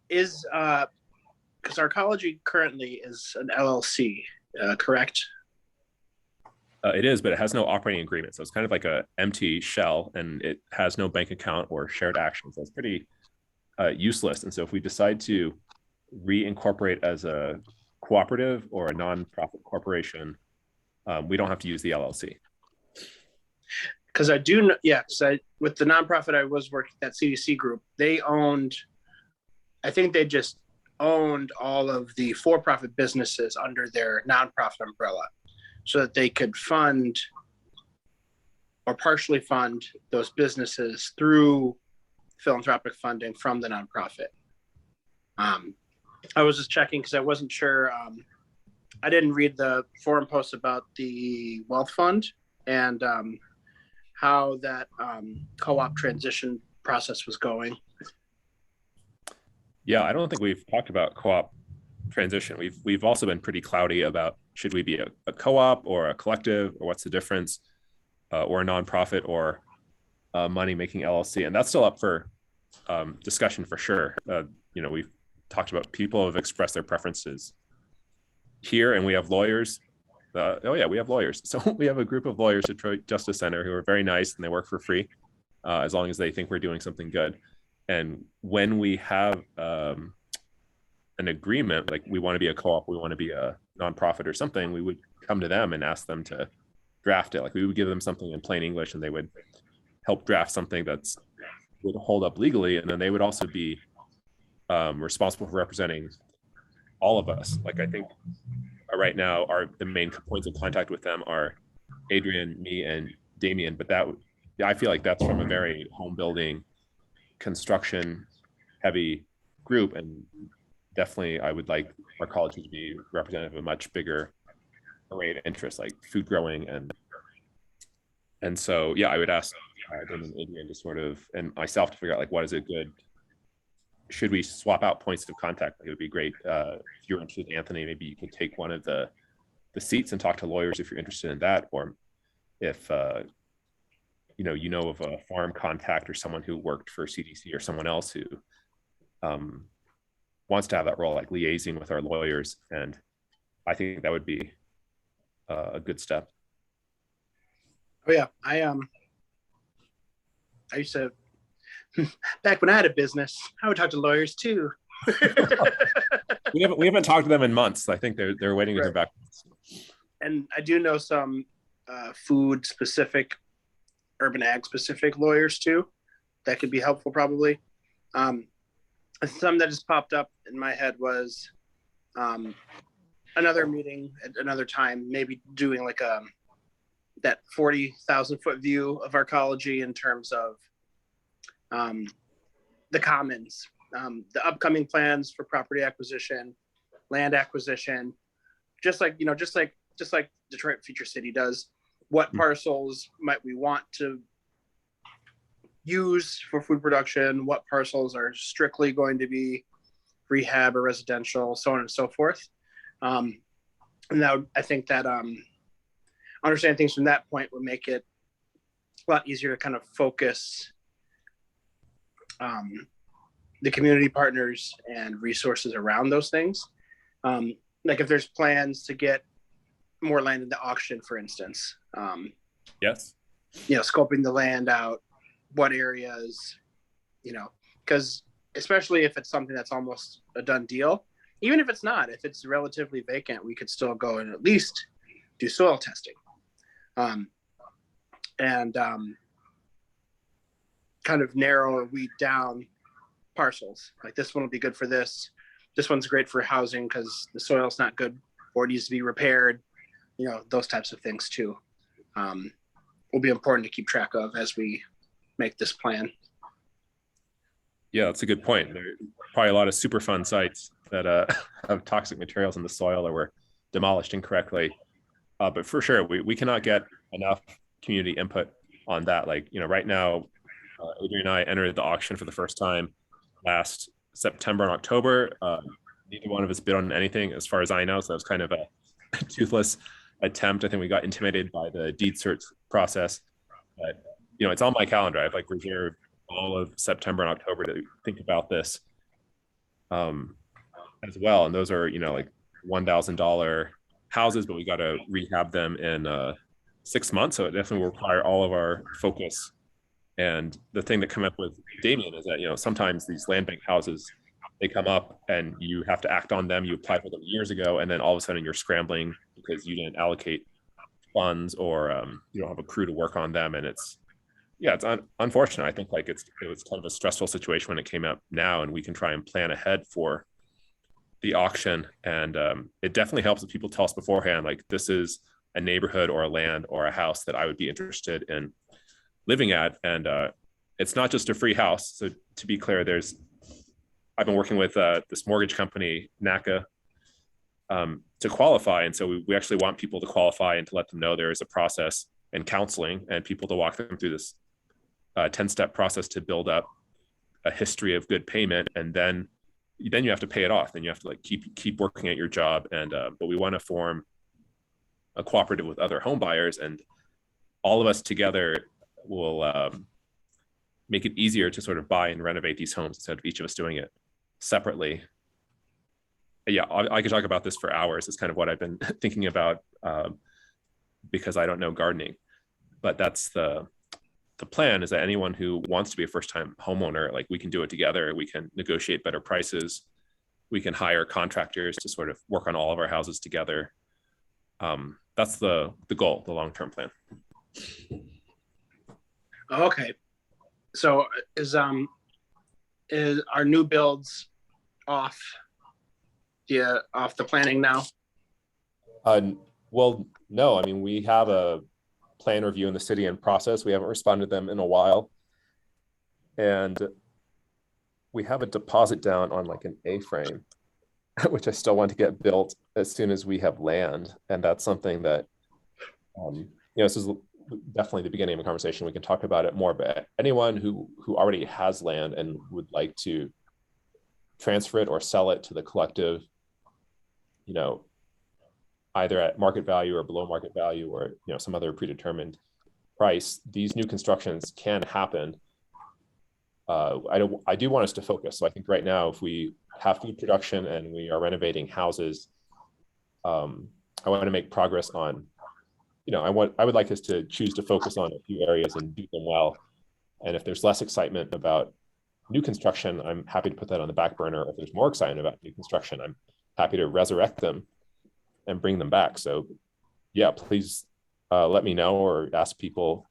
Because Arcology currently is an LLC, correct? It is, but it has no operating agreement. So it's kind of like a empty shell, and it has no bank account or shared actions. So it's pretty useless. And so if we decide to reincorporate as a cooperative or a nonprofit corporation, we don't have to use the LLC. Because I do know, with the nonprofit I was working at, CDC Group, I think they just owned all of the for-profit businesses under their nonprofit umbrella, so that they could fund or partially fund those businesses through philanthropic funding from the nonprofit. I was just checking because I wasn't sure. I didn't read the forum post about the wealth fund and how that co-op transition process was going. Yeah, I don't think we've talked about co-op transition. We've also been pretty cloudy about, should we be a co-op or a collective, or what's the difference, or a nonprofit or a money-making LLC, and that's still up for discussion for sure. We've talked about, people have expressed their preferences here, and we have lawyers. We have lawyers. So we have a group of lawyers at Detroit Justice Center who are very nice, and they work for free as long as they think we're doing something good. And when we have an agreement, like we want to be a co-op, we want to be a nonprofit or something, we would come to them and ask them to draft it. Like, we would give them something in plain English, and they would help draft something that's would hold up legally, and then they would also be responsible for representing all of us. Like, I think right now the main points of contact with them are Adrian, me, and Damien, but I feel like that's from a very home building, construction heavy group, and definitely I would like Arcology to be representative of a much bigger array of interests, like food growing, and so I would ask Damien and Adrian to sort of, and myself, to figure out, like, what is a good, should we swap out points of contact? Like, it would be great if you're interested, Anthony, maybe you could take one of the seats and talk to lawyers if you're interested in that, or if you know of a farm contact or someone who worked for CDC or someone else who wants to have that role, like liaising with our lawyers. And I think that would be a good step. Oh yeah, I used to back when I had a business, I would talk to lawyers too. We haven't talked to them in months. I think they're waiting to hear back. And I do know some food specific, urban ag specific lawyers too. That could be helpful probably. Some that just popped up in my head was another meeting at another time, maybe doing like that 40,000 foot view of Arcology in terms of the commons, the upcoming plans for property acquisition, land acquisition, just like Detroit Future City does. What parcels might we want to use for food production? What parcels are strictly going to be rehab or residential, so on and so forth. And I think that understanding things from that point would make it a lot easier to kind of focus the community partners and resources around those things. Like if there's plans to get more land in the auction, for instance. Yes. Scoping the land out, what areas, because especially if it's something that's almost a done deal, even if it's not, if it's relatively vacant, we could still go and at least do soil testing. And kind of narrow or weed down parcels. Like this one will be good for this. This one's great for housing because the soil's not good or it needs to be repaired. Those types of things too will be important to keep track of as we make this plan. Yeah, that's a good point. There are probably a lot of Superfund sites that have toxic materials in the soil or were demolished incorrectly. But for sure, we cannot get enough community input on that. Like, right now, Adrian and I entered the auction for the first time last September and October. Neither one of us bid on anything as far as I know. So that was kind of a toothless attempt. I think we got intimidated by the deed search process. But, it's on my calendar. I've reserved all of September and October to think about this as well. And those are, $1,000 houses, but we got to rehab them in 6 months. So it definitely will require all of our focus. And the thing that came up with Damien is that, sometimes these land bank houses, they come up and you have to act on them. You applied for them years ago, and then all of a sudden you're scrambling because you didn't allocate funds or you don't have a crew to work on them. And it's unfortunate. I think it was kind of a stressful situation when it came up now, and we can try and plan ahead for the auction. And it definitely helps if people tell us beforehand, like, this is a neighborhood or a land or a house that I would be interested in living at. And it's not just a free house. So to be clear, I've been working with this mortgage company, NACA, to qualify. And so we actually want people to qualify and to let them know there is a process and counseling and people to walk them through this 10-step process to build up a history of good payment. And then you have to pay it off. Then you have to keep working at your job. And but we want to form a cooperative with other home buyers, and all of us together will make it easier to sort of buy and renovate these homes instead of each of us doing it separately. Yeah, I could talk about this for hours. It's kind of what I've been thinking about because I don't know gardening, but that's the plan, is that anyone who wants to be a first-time homeowner, we can do it together. We can negotiate better prices. We can hire contractors to sort of work on all of our houses together. That's the goal, the long-term plan. Okay. So is our new builds off the planning now? Well, no. I mean, we have a plan review in the city in process. We haven't responded to them in a while. And we have a deposit down on an A-frame, which I still want to get built as soon as we have land. And that's something that, this is definitely the beginning of a conversation. We can talk about it more, but anyone who already has land and would like to transfer it or sell it to the collective, either at market value or below market value, or some other predetermined price, these new constructions can happen. I do want us to focus. So I think right now, if we have food production and we are renovating houses, I want to make progress on I would like us to choose to focus on a few areas and do them well. And if there's less excitement about new construction, I'm happy to put that on the back burner. If there's more excitement about new construction, I'm happy to resurrect them and bring them back. So yeah, please let me know, or ask people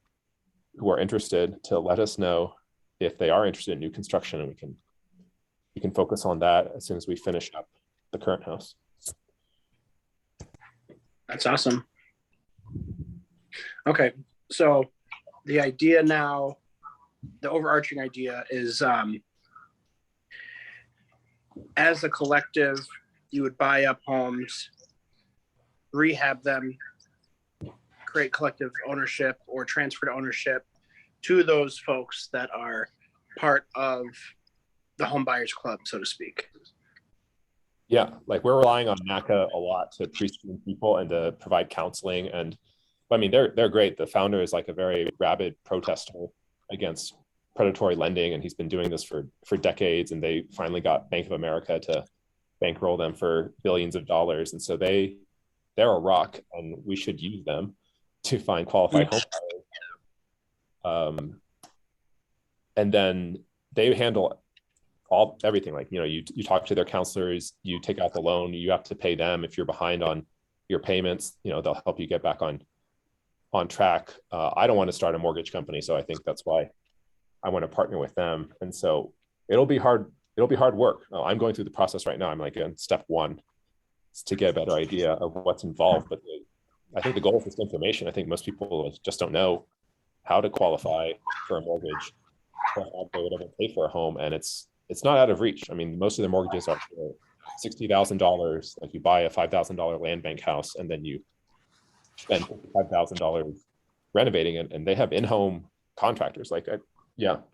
who are interested to let us know if they are interested in new construction, and we can focus on that as soon as we finish up the current house. That's awesome. Okay, so the idea now, the overarching idea is, as a collective, you would buy up homes, rehab them, create collective ownership or transfer to ownership to those folks that are part of the home buyers club, so to speak. Yeah, like we're relying on NACA a lot to pre-screen people and to provide counseling. And I mean, they're great. The founder is like a very rabid protester against predatory lending, and he's been doing this for decades. And they finally got Bank of America to bankroll them for billions of dollars. And so they're a rock, and we should use them to find qualified home buyers. And then they handle everything. Like, you talk to their counselors, you take out the loan, you have to pay them. If you're behind on your payments, they'll help you get back on track. I don't want to start a mortgage company, so I think that's why I want to partner with them. And so it'll be hard work. I'm going through the process right now. I'm like in step 1 to get a better idea of what's involved. But I think the goal is this information. I think most people just don't know how to qualify for a mortgage, or how they would ever pay for a home. And it's not out of reach. I mean, most of the mortgages are for $60,000. Like, you buy a $5,000 land bank house, and then you spend $5,000 renovating it, and they have in-home contractors. Like, I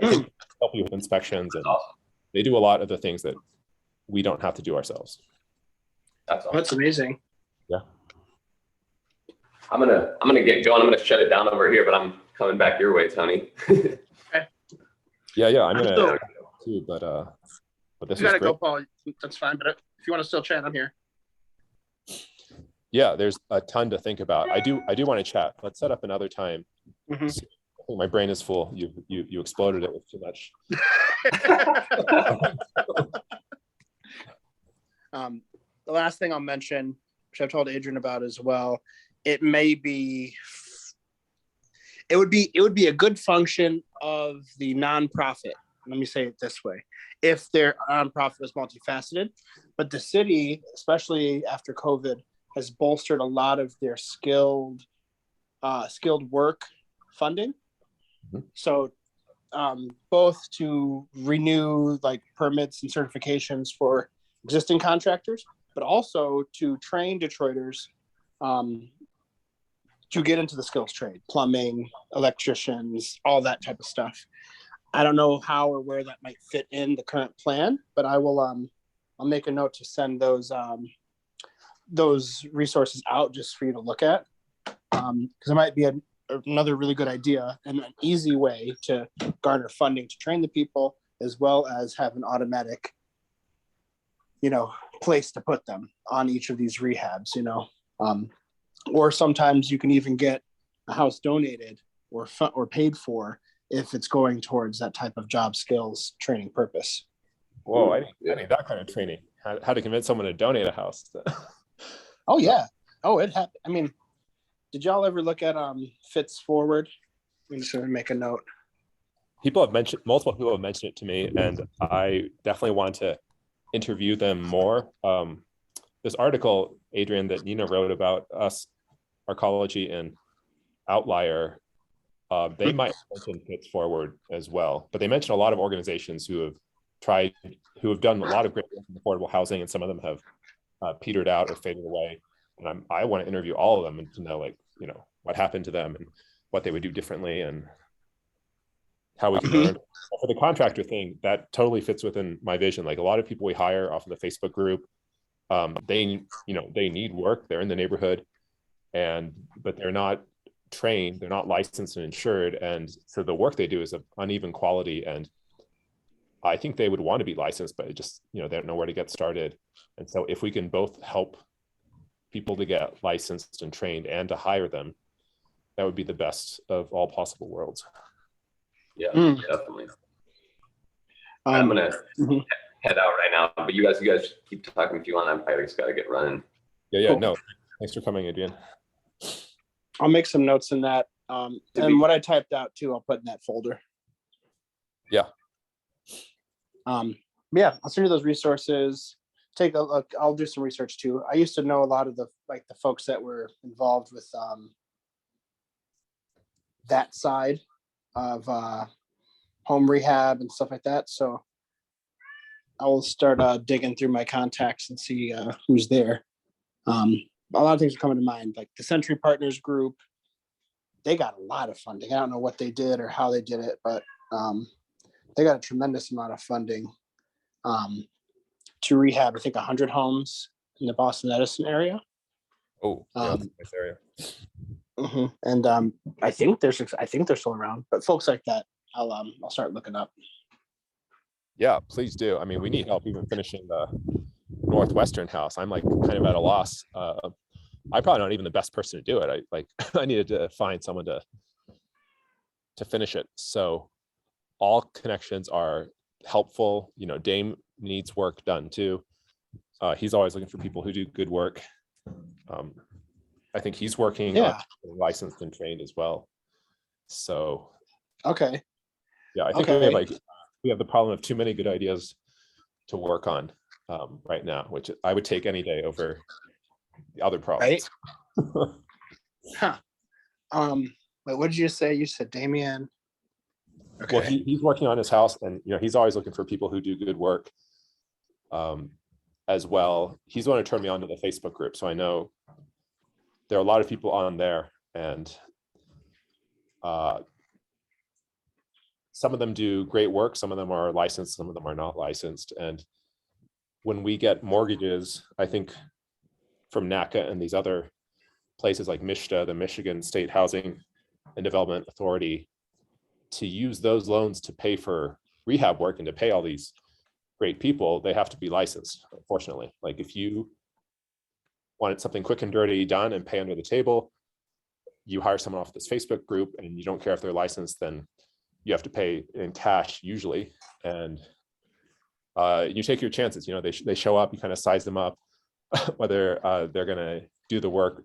think help you with inspections, and they do a lot of the things that we don't have to do ourselves. That's awesome. That's amazing. Yeah. I'm gonna get going. I'm gonna shut it down over here, but I'm coming back your way, Tony. Yeah, I'm gonna too, but this is You gotta great. go, Paul. That's fine. But if you want to still chat, I'm here. Yeah, there's a ton to think about. I do want to chat. Let's set up another time. Mhm. I think my brain is full. You exploded it with too much. The last thing I'll mention, which I've told Adrian about as well, it would be a good function of the nonprofit. Let me say it this way: if their nonprofit was multifaceted, but the city, especially after COVID, has bolstered a lot of their skilled work funding. Mm-hmm. So both to renew like permits and certifications for existing contractors, but also to train Detroiters to get into the skills trade, plumbing, electricians, all that type of stuff. I don't know how or where that might fit in the current plan, but I will I'll make a note to send those resources out just for you to look at, because it might be another really good idea and an easy way to garner funding to train the people, as well as have an automatic place to put them on each of these rehabs, or sometimes you can even get a house donated or paid for if it's going towards that type of job skills training purpose. Whoa, I need that kind of training. How to convince someone to donate a house. Oh yeah. Oh, it happened. I mean, did y'all ever look at Fits Forward? I'm just gonna make a note. Multiple people have mentioned it to me, and I definitely want to interview them more. This article, Adrian, that Nina wrote about us, Arcology and Outlier, they might mention Fits Forward as well, but they mentioned a lot of organizations who have done a lot of great work in affordable housing, and some of them have petered out or faded away. And I want to interview all of them and to know, what happened to them and what they would do differently and how we can learn. For the contractor thing, that totally fits within my vision. Like, a lot of people we hire off of the Facebook group, they need work. They're in the neighborhood, but they're not trained, they're not licensed and insured, and so the work they do is of uneven quality. And I think they would want to be licensed, but they don't know where to get started. And so if we can both help people to get licensed and trained and to hire them, that would be the best of all possible worlds. Yeah, Mm. definitely. I'm gonna mhm. head out right now, but you guys keep talking if you want. I'm probably just gotta get running. Yeah, Cool. no, thanks for coming, Adrian. I'll make some notes in that. And what I typed out too, I'll put in that folder. Yeah. Yeah, I'll send you those resources. Take a look. I'll do some research too. I used to know a lot of the folks that were involved with that side of home rehab and stuff like that. So I will start digging through my contacts and see who's there. A lot of things are coming to mind, like the Century Partners Group. They got a lot of funding. I don't know what they did or how they did it, but they got a tremendous amount of funding to rehab, I think, 100 homes in the Boston Edison area. Oh, yeah, that's a nice area. And I think they're still around, but folks like that, I'll start looking up. Yeah, please do. I mean, we need help even finishing the Northwestern house. I'm like kind of at a loss. I'm probably not even the best person to do it. I needed to find someone to finish it. So all connections are helpful. You know, Dame needs work done too. He's always looking for people who do good work. I think he's working licensed and trained as well. So okay. Yeah, I think we have the problem of too many good ideas to work on right now, which I would take any day over the other problems. Right. Huh. But what did you say? You said Damien. Okay. Well, he's working on his house, and he's always looking for people who do good work as well. He's the one who turned me on to the Facebook group, so I know there are a lot of people on there, and some of them do great work, some of them are licensed, some of them are not licensed. And when we get mortgages, I think from NACA and these other places like MISTA, the Michigan State Housing and Development Authority, to use those loans to pay for rehab work and to pay all these great people, they have to be licensed, unfortunately. Like if you wanted something quick and dirty done and pay under the table, you hire someone off this Facebook group and you don't care if they're licensed, then you have to pay in cash usually. And you take your chances. They show up, you kind of size them up, whether they're going to do the work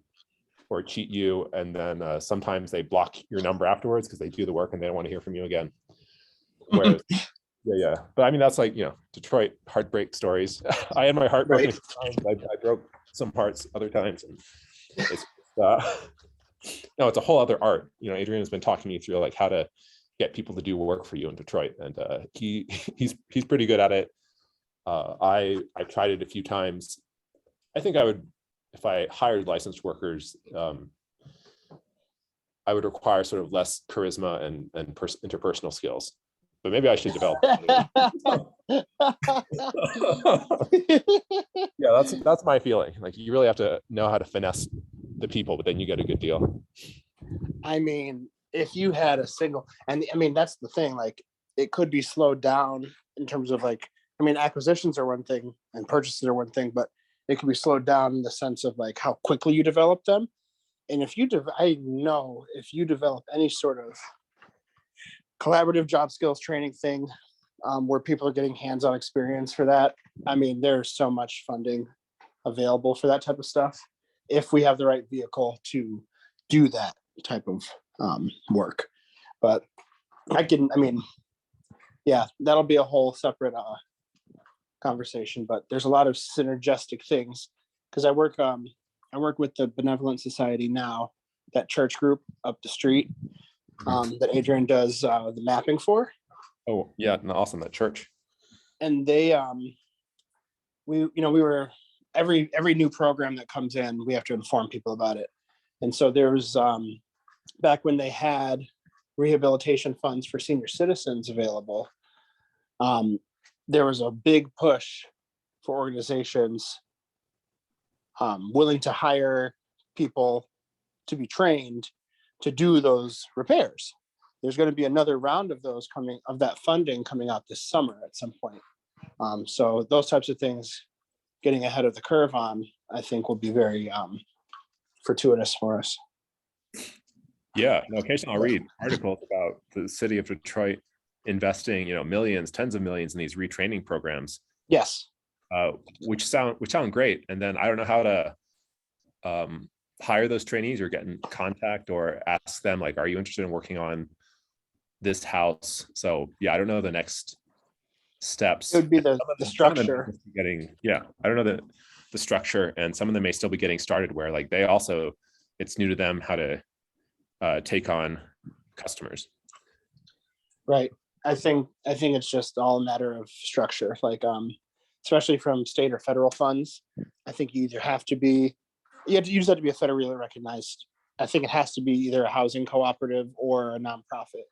or cheat you. And then sometimes they block your number afterwards because they do the work and they don't want to hear from you again. Whereas, yeah. But I mean, that's like, Detroit heartbreak stories. I had my heart broken. Right. I broke some hearts other times. And it's, no, it's a whole other art. Adrian has been talking me through like how to get people to do work for you in Detroit. And he's pretty good at it. I tried it a few times. I think I would, if I hired licensed workers, I would require sort of less charisma and interpersonal skills. But maybe I should develop. Yeah, that's my feeling. Like you really have to know how to finesse the people, but then you get a good deal. I mean, if you had a single, and I mean, that's the thing, like it could be slowed down in terms of like, I mean, acquisitions are one thing and purchases are one thing, but it could be slowed down in the sense of like how quickly you develop them. And I know if you develop any sort of collaborative job skills training thing where people are getting hands-on experience for that, I mean, there's so much funding available for that type of stuff if we have the right vehicle to do that type of work. But yeah, that'll be a whole separate conversation, but there's a lot of synergistic things because I work with the Benevolent Society now, that church group up the street that Adrian does the mapping for. Oh yeah, awesome, that church. And they we were every new program that comes in, we have to inform people about it. And so there's back when they had rehabilitation funds for senior citizens available, there was a big push for organizations willing to hire people to be trained to do those repairs. There's going to be another round of that funding coming out this summer at some point. So those types of things, getting ahead of the curve on, I think will be very fortuitous for us. Yeah, no, occasionally I'll read articles about the city of Detroit investing, millions, tens of millions in these retraining programs, Yes. which sound great. And then I don't know how to hire those trainees or get in contact or ask them, like, are you interested in working on this house? So yeah, I don't know the next steps. It would be the Some of them structure. I don't know the structure, and some of them may still be getting started where like they also, it's new to them how to take on customers. Right. I think it's just all a matter of structure, like especially from state or federal funds. I think you just have to be a federally recognized. I think it has to be either a housing cooperative or a nonprofit.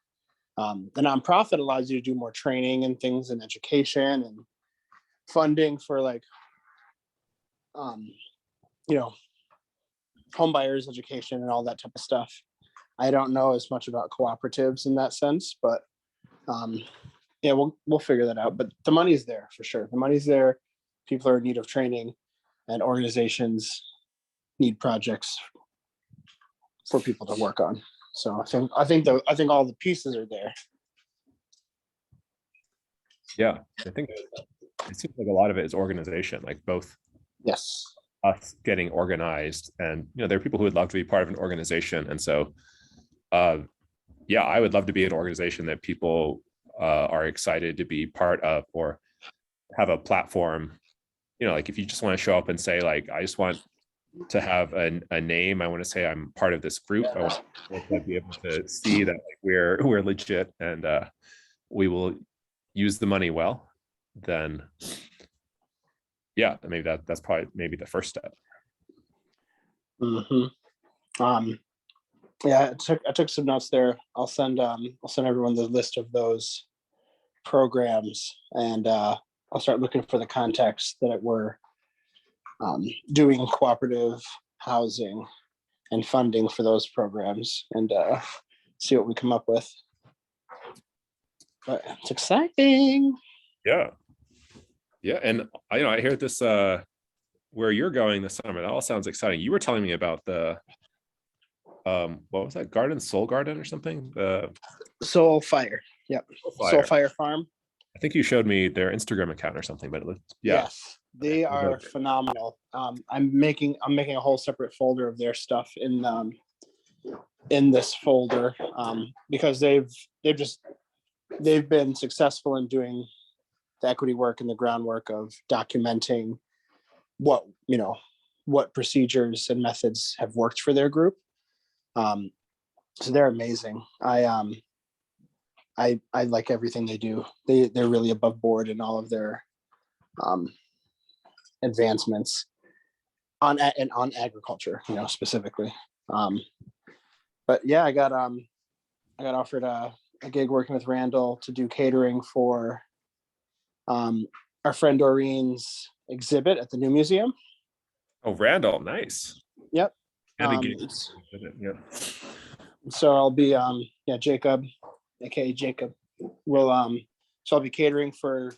The nonprofit allows you to do more training and things and education and funding for like home buyers education and all that type of stuff. I don't know as much about cooperatives in that sense, but we'll figure that out. But the money's there for sure. The money's there. People are in need of training, and organizations need projects for people to work on. So I think all the pieces are there. Yeah, I think it seems like a lot of it is organization, like both Yes. us getting organized, and there are people who would love to be part of an organization, and so I would love to be an organization that people are excited to be part of or have a platform. Like if you just want to show up and say like, I just want to have a name, I want to say I'm part of this group, I want to be able to see that like, we're legit and we will use the money well, then maybe that's probably maybe the first step. Mm-hmm. I took some notes there. I'll send everyone the list of those programs, and I'll start looking for the contacts that were doing cooperative housing and funding for those programs, and see what we come up with. But it's exciting. Yeah, and I hear this where you're going this summer. That all sounds exciting. You were telling me about the what was that, Soul Garden or something? Soul Fire. Yep. Soul Fire Farm. I think you showed me their Instagram account or something, but it looked, Yes, they are phenomenal. I'm making a whole separate folder of their stuff in this folder because they've been successful in doing the equity work and the groundwork of documenting what procedures and methods have worked for their group. So they're amazing. I like everything they do. They're really above board in all of their advancements on agriculture, specifically. But yeah, I got offered a gig working with Randall to do catering for our friend Doreen's exhibit at the new museum. Oh, Randall, nice. Yep. And a gig. So I'll be Jacob, aka Jacob, will so I'll be catering for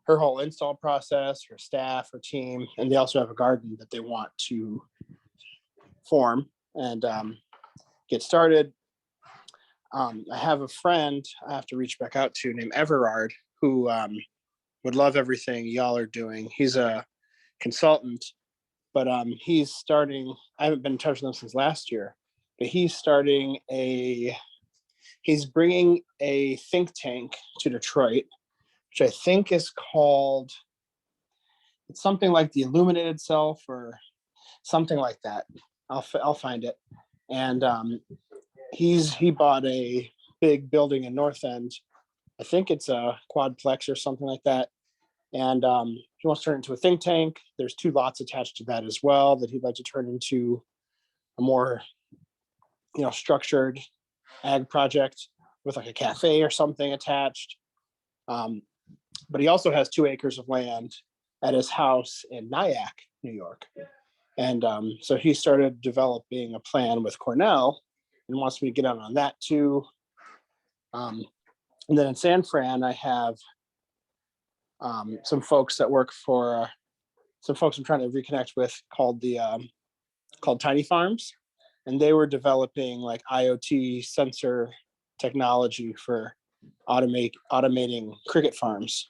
her whole install process, her staff, her team, and they also have a garden that they want to form and get started. I have a friend I have to reach back out to named Everard, who would love everything y'all are doing. He's a consultant, but he's starting, I haven't been in touch with him since last year, but he's bringing a think tank to Detroit, which I think is called, it's something like the Illuminated Self or something like that. I'll find it. And he bought a big building in North End. I think it's a quadplex or something like that. And he wants to turn it into a think tank. There's 2 lots attached to that as well that he'd like to turn into a more, structured ag project with like a cafe or something attached. But he also has 2 acres of land at his house in Nyack, New York. And so he started developing a plan with Cornell and wants me to get on that too. And then in San Fran, I have some folks that work for some folks I'm trying to reconnect with called Tiny Farms. and they were developing like IoT sensor technology for automating cricket farms.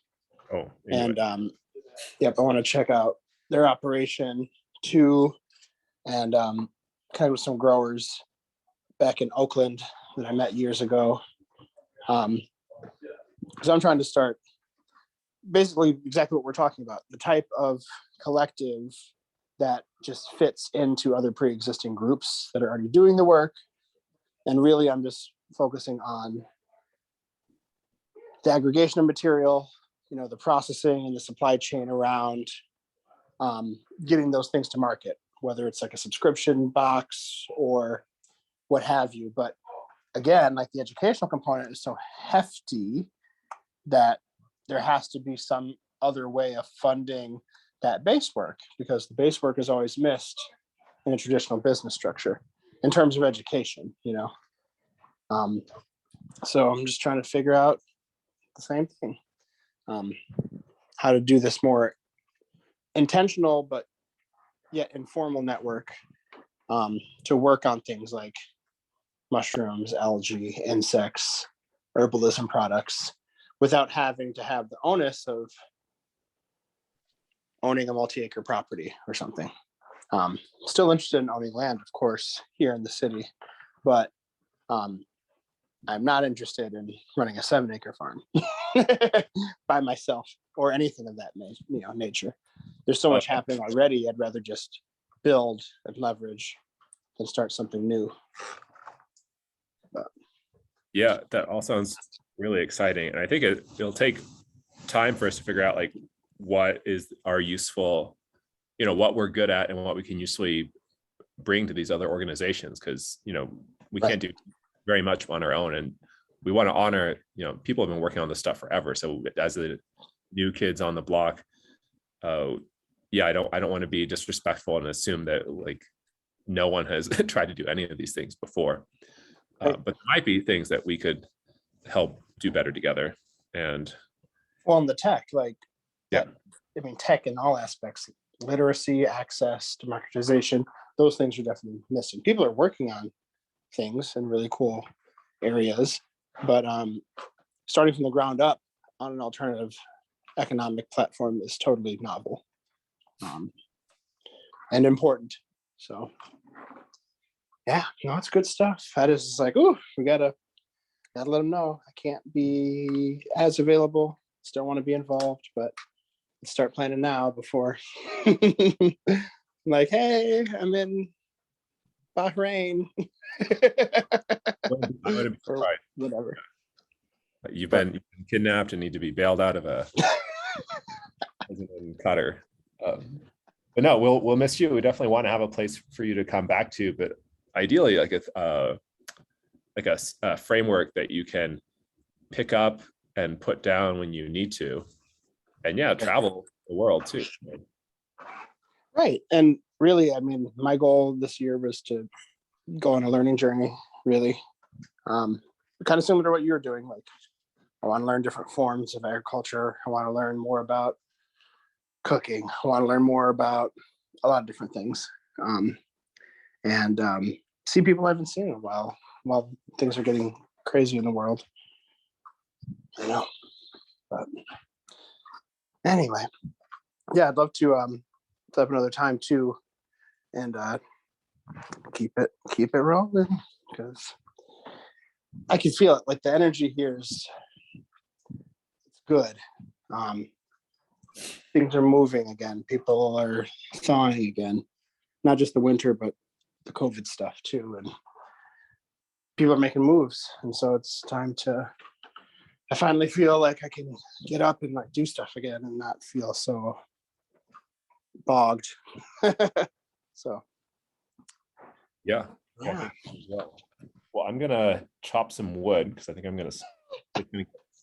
Oh, And anyway. yep, I want to check out their operation too, and kind of with some growers back in Oakland that I met years ago. So I'm trying to start basically exactly what we're talking about, the type of collective that just fits into other pre-existing groups that are already doing the work. And really, I'm just focusing on the aggregation of material, the processing and the supply chain around getting those things to market, whether it's like a subscription box or what have you. But again, like the educational component is so hefty that there has to be some other way of funding that base work, because the base work is always missed in a traditional business structure in terms of education, So I'm just trying to figure out the same thing, how to do this more intentional, but yet informal network to work on things like mushrooms, algae, insects, herbalism products, without having to have the onus of owning a multi-acre property or something. Still interested in owning land, of course, here in the city, but I'm not interested in running a 7-acre farm by myself or anything of that nature. There's so much happening already. I'd rather just build and leverage than start something new. Yeah, that all sounds really exciting. And I think it'll take time for us to figure out like what is our useful, what we're good at and what we can usefully bring to these other organizations. Because, we can't do very much on our own. And we want to honor, people have been working on this stuff forever. So as the new kids on the block, I don't want to be disrespectful and assume that like no one has tried to do any of these things before. But there might be things that we could help do better together. And in the tech, tech in all aspects, literacy, access, democratization, those things are definitely missing. People are working on things in really cool areas, but starting from the ground up on an alternative economic platform is totally novel and important. So yeah, it's good stuff. That is like, we gotta let them know I can't be as available. Still want to be involved, but let's start planning now before like, hey, I'm in Bahrain. I would be surprised. Whatever. You've been kidnapped and need to be bailed out of a Qatar. But no, we'll miss you. We definitely want to have a place for you to come back to, but ideally like a framework that you can pick up and put down when you need to, and travel the world too. Right. And really, my goal this year was to go on a learning journey, really. Kind of similar to what you're doing. Like, I want to learn different forms of agriculture. I want to learn more about cooking. I want to learn more about a lot of different things. And see people I haven't seen in a while things are getting crazy in the world. But anyway, I'd love to set up another time too, and keep it rolling, because I can feel it. Like the energy here it's good. Things are moving again. People are thawing again. Not just the winter, but the COVID stuff too. And people are making moves. And so it's time I finally feel like I can get up and like do stuff again and not feel so bogged. So. Yeah. Well, I'm gonna chop some wood because I think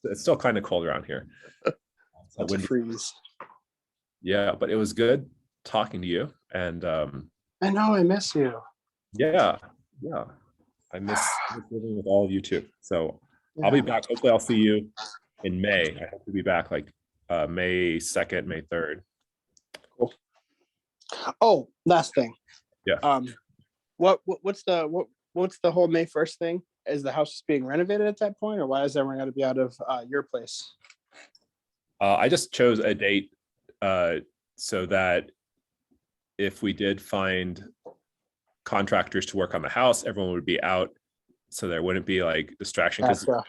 it's still kind of cold around here. It's a freeze. Yeah, but it was good talking to you, and I know, I miss you. Yeah, I miss living with all of you too. So I'll be back. Hopefully, I'll see you in May. I hope to be back like May 2nd, May 3rd. Cool. Oh, last thing. Yeah. What's the whole May 1st thing? Is the house being renovated at that point, or why is everyone got to be out of your place? I just chose a date so that if we did find contractors to work on the house, everyone would be out, so there wouldn't be like distraction. Because Gotcha.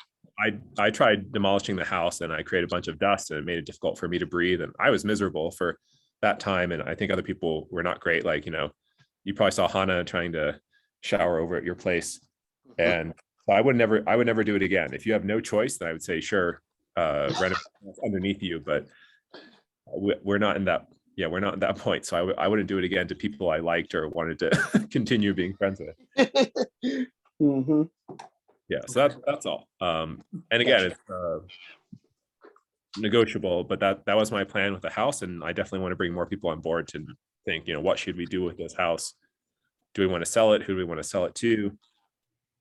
I tried demolishing the house and I created a bunch of dust and it made it difficult for me to breathe, and I was miserable for that time. And I think other people were not great. Like, you probably saw Hannah trying to shower over at your place, and so I would never do it again. If you have no choice, then I would say sure, renovate underneath you, but we're not in that. Yeah, we're not at that point. So I wouldn't do it again to people I liked or wanted to continue being friends with. Mm-hmm. Yeah, so that's all. And again, it's negotiable, but that was my plan with the house, and I definitely want to bring more people on board to think, what should we do with this house? Do we want to sell it? Who do we want to sell it to?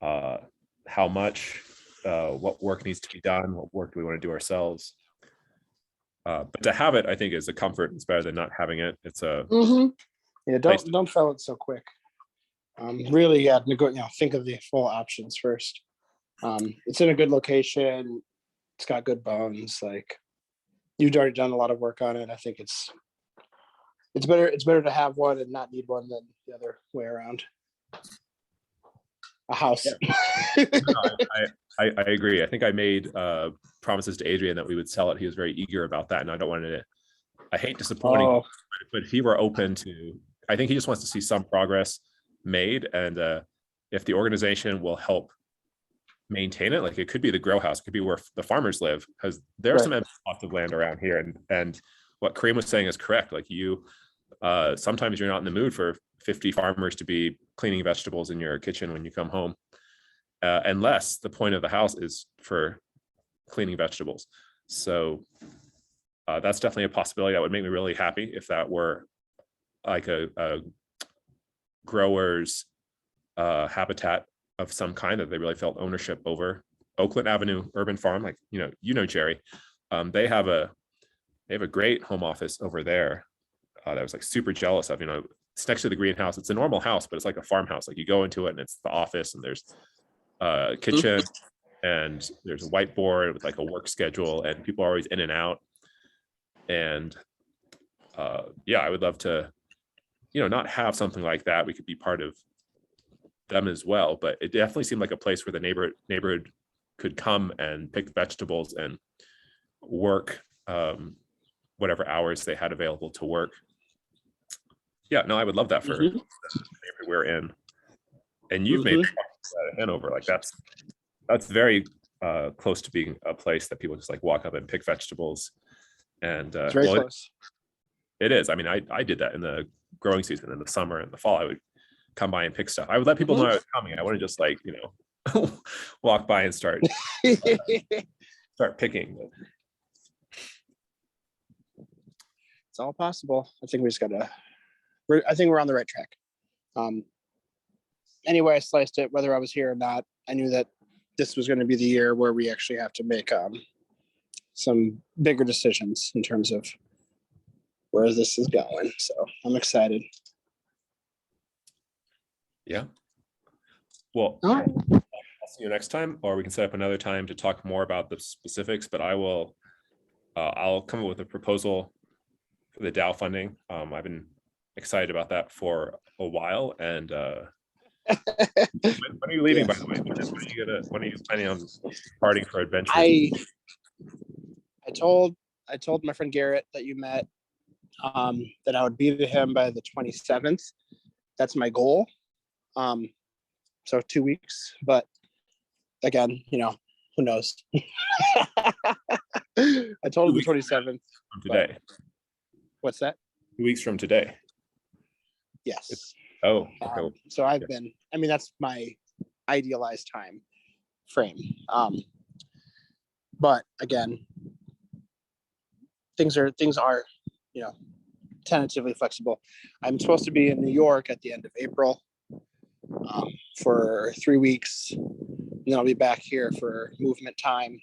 How much? What work needs to be done? What work do we want to do ourselves? But to have it, I think, is a comfort. It's better than not having it. It's a Yeah, don't sell it so quick. Really, think of the full options first. It's in a good location. It's got good bones. Like, you've already done a lot of work on it. I think it's better to have one and not need one than the other way around. A house. Yeah. I agree. I think I made promises to Adrian that we would sell it. He was very eager about that, and I don't want to. I hate disappointing, but if he were open to, I think he just wants to see some progress made, and if the organization will help maintain it, like it could be the grow house, it could be where the farmers live, because there's some plots of land around here, and what Kareem was saying is correct. Like, sometimes you're not in the mood for 50 farmers to be cleaning vegetables in your kitchen when you come home, unless the point of the house is for cleaning vegetables. So that's definitely a possibility. That would make me really happy if that were like a grower's habitat of some kind that they really felt ownership over. Oakland Avenue Urban Farm, like, Jerry, they have a great home office over there that I was like super jealous of. It's next to the greenhouse. It's a normal house, but it's like a farmhouse. Like, you go into it and it's the office, and there's a kitchen, and there's a whiteboard with like a work schedule, and people are always in and out. And I would love to, not have something like that. We could be part of them as well, but it definitely seemed like a place where the neighborhood could come and pick vegetables and work whatever hours they had available to work. Yeah, no, I would love that for the neighborhood we're in. And you've made Hanover, like that's very close to being a place that people just like walk up and pick vegetables. And it's very close. It is. I mean, I did that in the growing season. In the summer and the fall, I would come by and pick stuff. I would let people know I was coming. I wouldn't just like, walk by and start picking. It's all possible. I think we just gotta. I think we're on the right track. Anyway, I sliced it, whether I was here or not, I knew that this was going to be the year where we actually have to make some bigger decisions in terms of where this is going. So I'm excited. Yeah. Well, all right. I'll see you next time, or we can set up another time to talk more about the specifics, but I'll come up with a proposal for the Dow funding. I've been excited about that for a while. And when are you leaving, by the way? When are you planning on departing for adventure? I told my friend Garrett that you met that I would be to him by the 27th. That's my goal. So 2 weeks, but again, who knows? I told him the 27th. From today. What's that? 2 weeks from today. Yes. Oh, okay. So that's my idealized time frame. But again, things are, tentatively flexible. I'm supposed to be in New York at the end of April for 3 weeks. And then I'll be back here for movement time.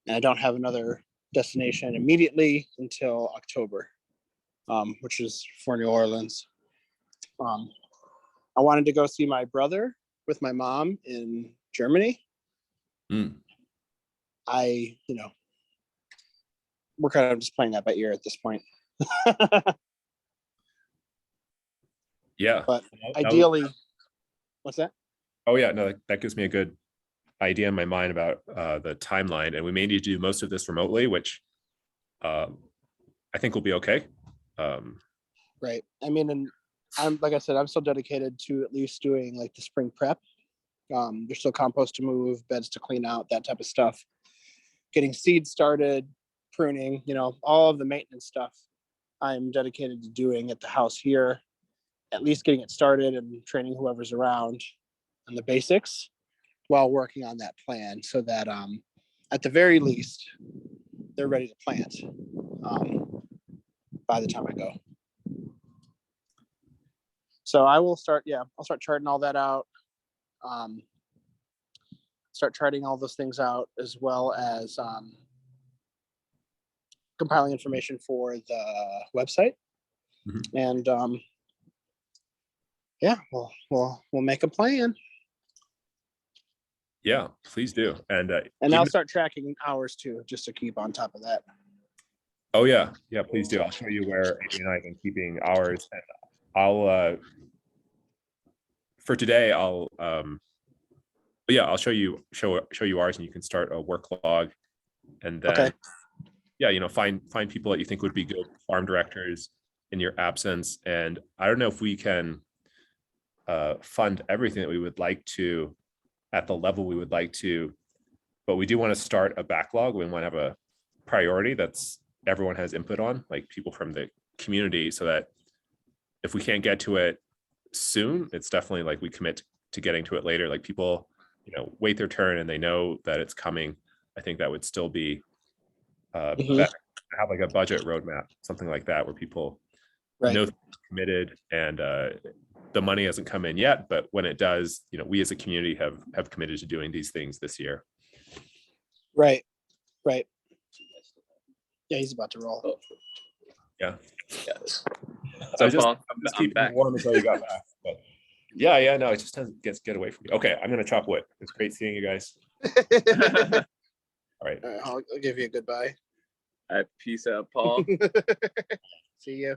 And I don't have another destination immediately until October, which is for New Orleans. I wanted to go see my brother with my mom in Germany. Mm. We're kind of just playing that by ear at this point. Yeah. But That was- ideally, what's that? Oh yeah, no, that gives me a good idea in my mind about the timeline, and we may need to do most of this remotely, which I think will be okay. Right. I mean, and I'm like I said, I'm still dedicated to at least doing like the spring prep. There's still compost to move, beds to clean out, that type of stuff. Getting seeds started, pruning, all of the maintenance stuff I'm dedicated to doing at the house here, at least getting it started and training whoever's around on the basics while working on that plan so that at the very least, they're ready to plant by the time I go. So I will start, I'll start charting all that out. Start charting all those things out, as well as compiling information for the website. Mhm. And we'll make a plan. Yeah, please do. And I'll start tracking hours too, just to keep on top of that. oh yeah, please do. I'll show you where Adrian and I have been keeping ours, and I'll for today I'll show you ours, and you can start a work log, and then Okay. find people that you think would be good farm directors in your absence. And I don't know if we can fund everything that we would like to at the level we would like to, but we do want to start a backlog. We want to have a priority that's everyone has input on, like people from the community, so that if we can't get to it soon, it's definitely like we commit to getting to it later. Like people, wait their turn and they know that it's coming. I think that would still be better to have like a budget roadmap, something like that, where people know they're committed, and the money hasn't come in yet, but when it does, we as a community have committed to doing these things this year. Right. Yeah, he's about to roll. Yeah. Yes. So So, Paul, I'm just I'm keeping back. it warm until you got back. But yeah, no, it just doesn't get away from me. Okay, I'm gonna chop wood. It's great seeing you guys. All right. I'll give you a goodbye. All right, peace out, Paul. See you.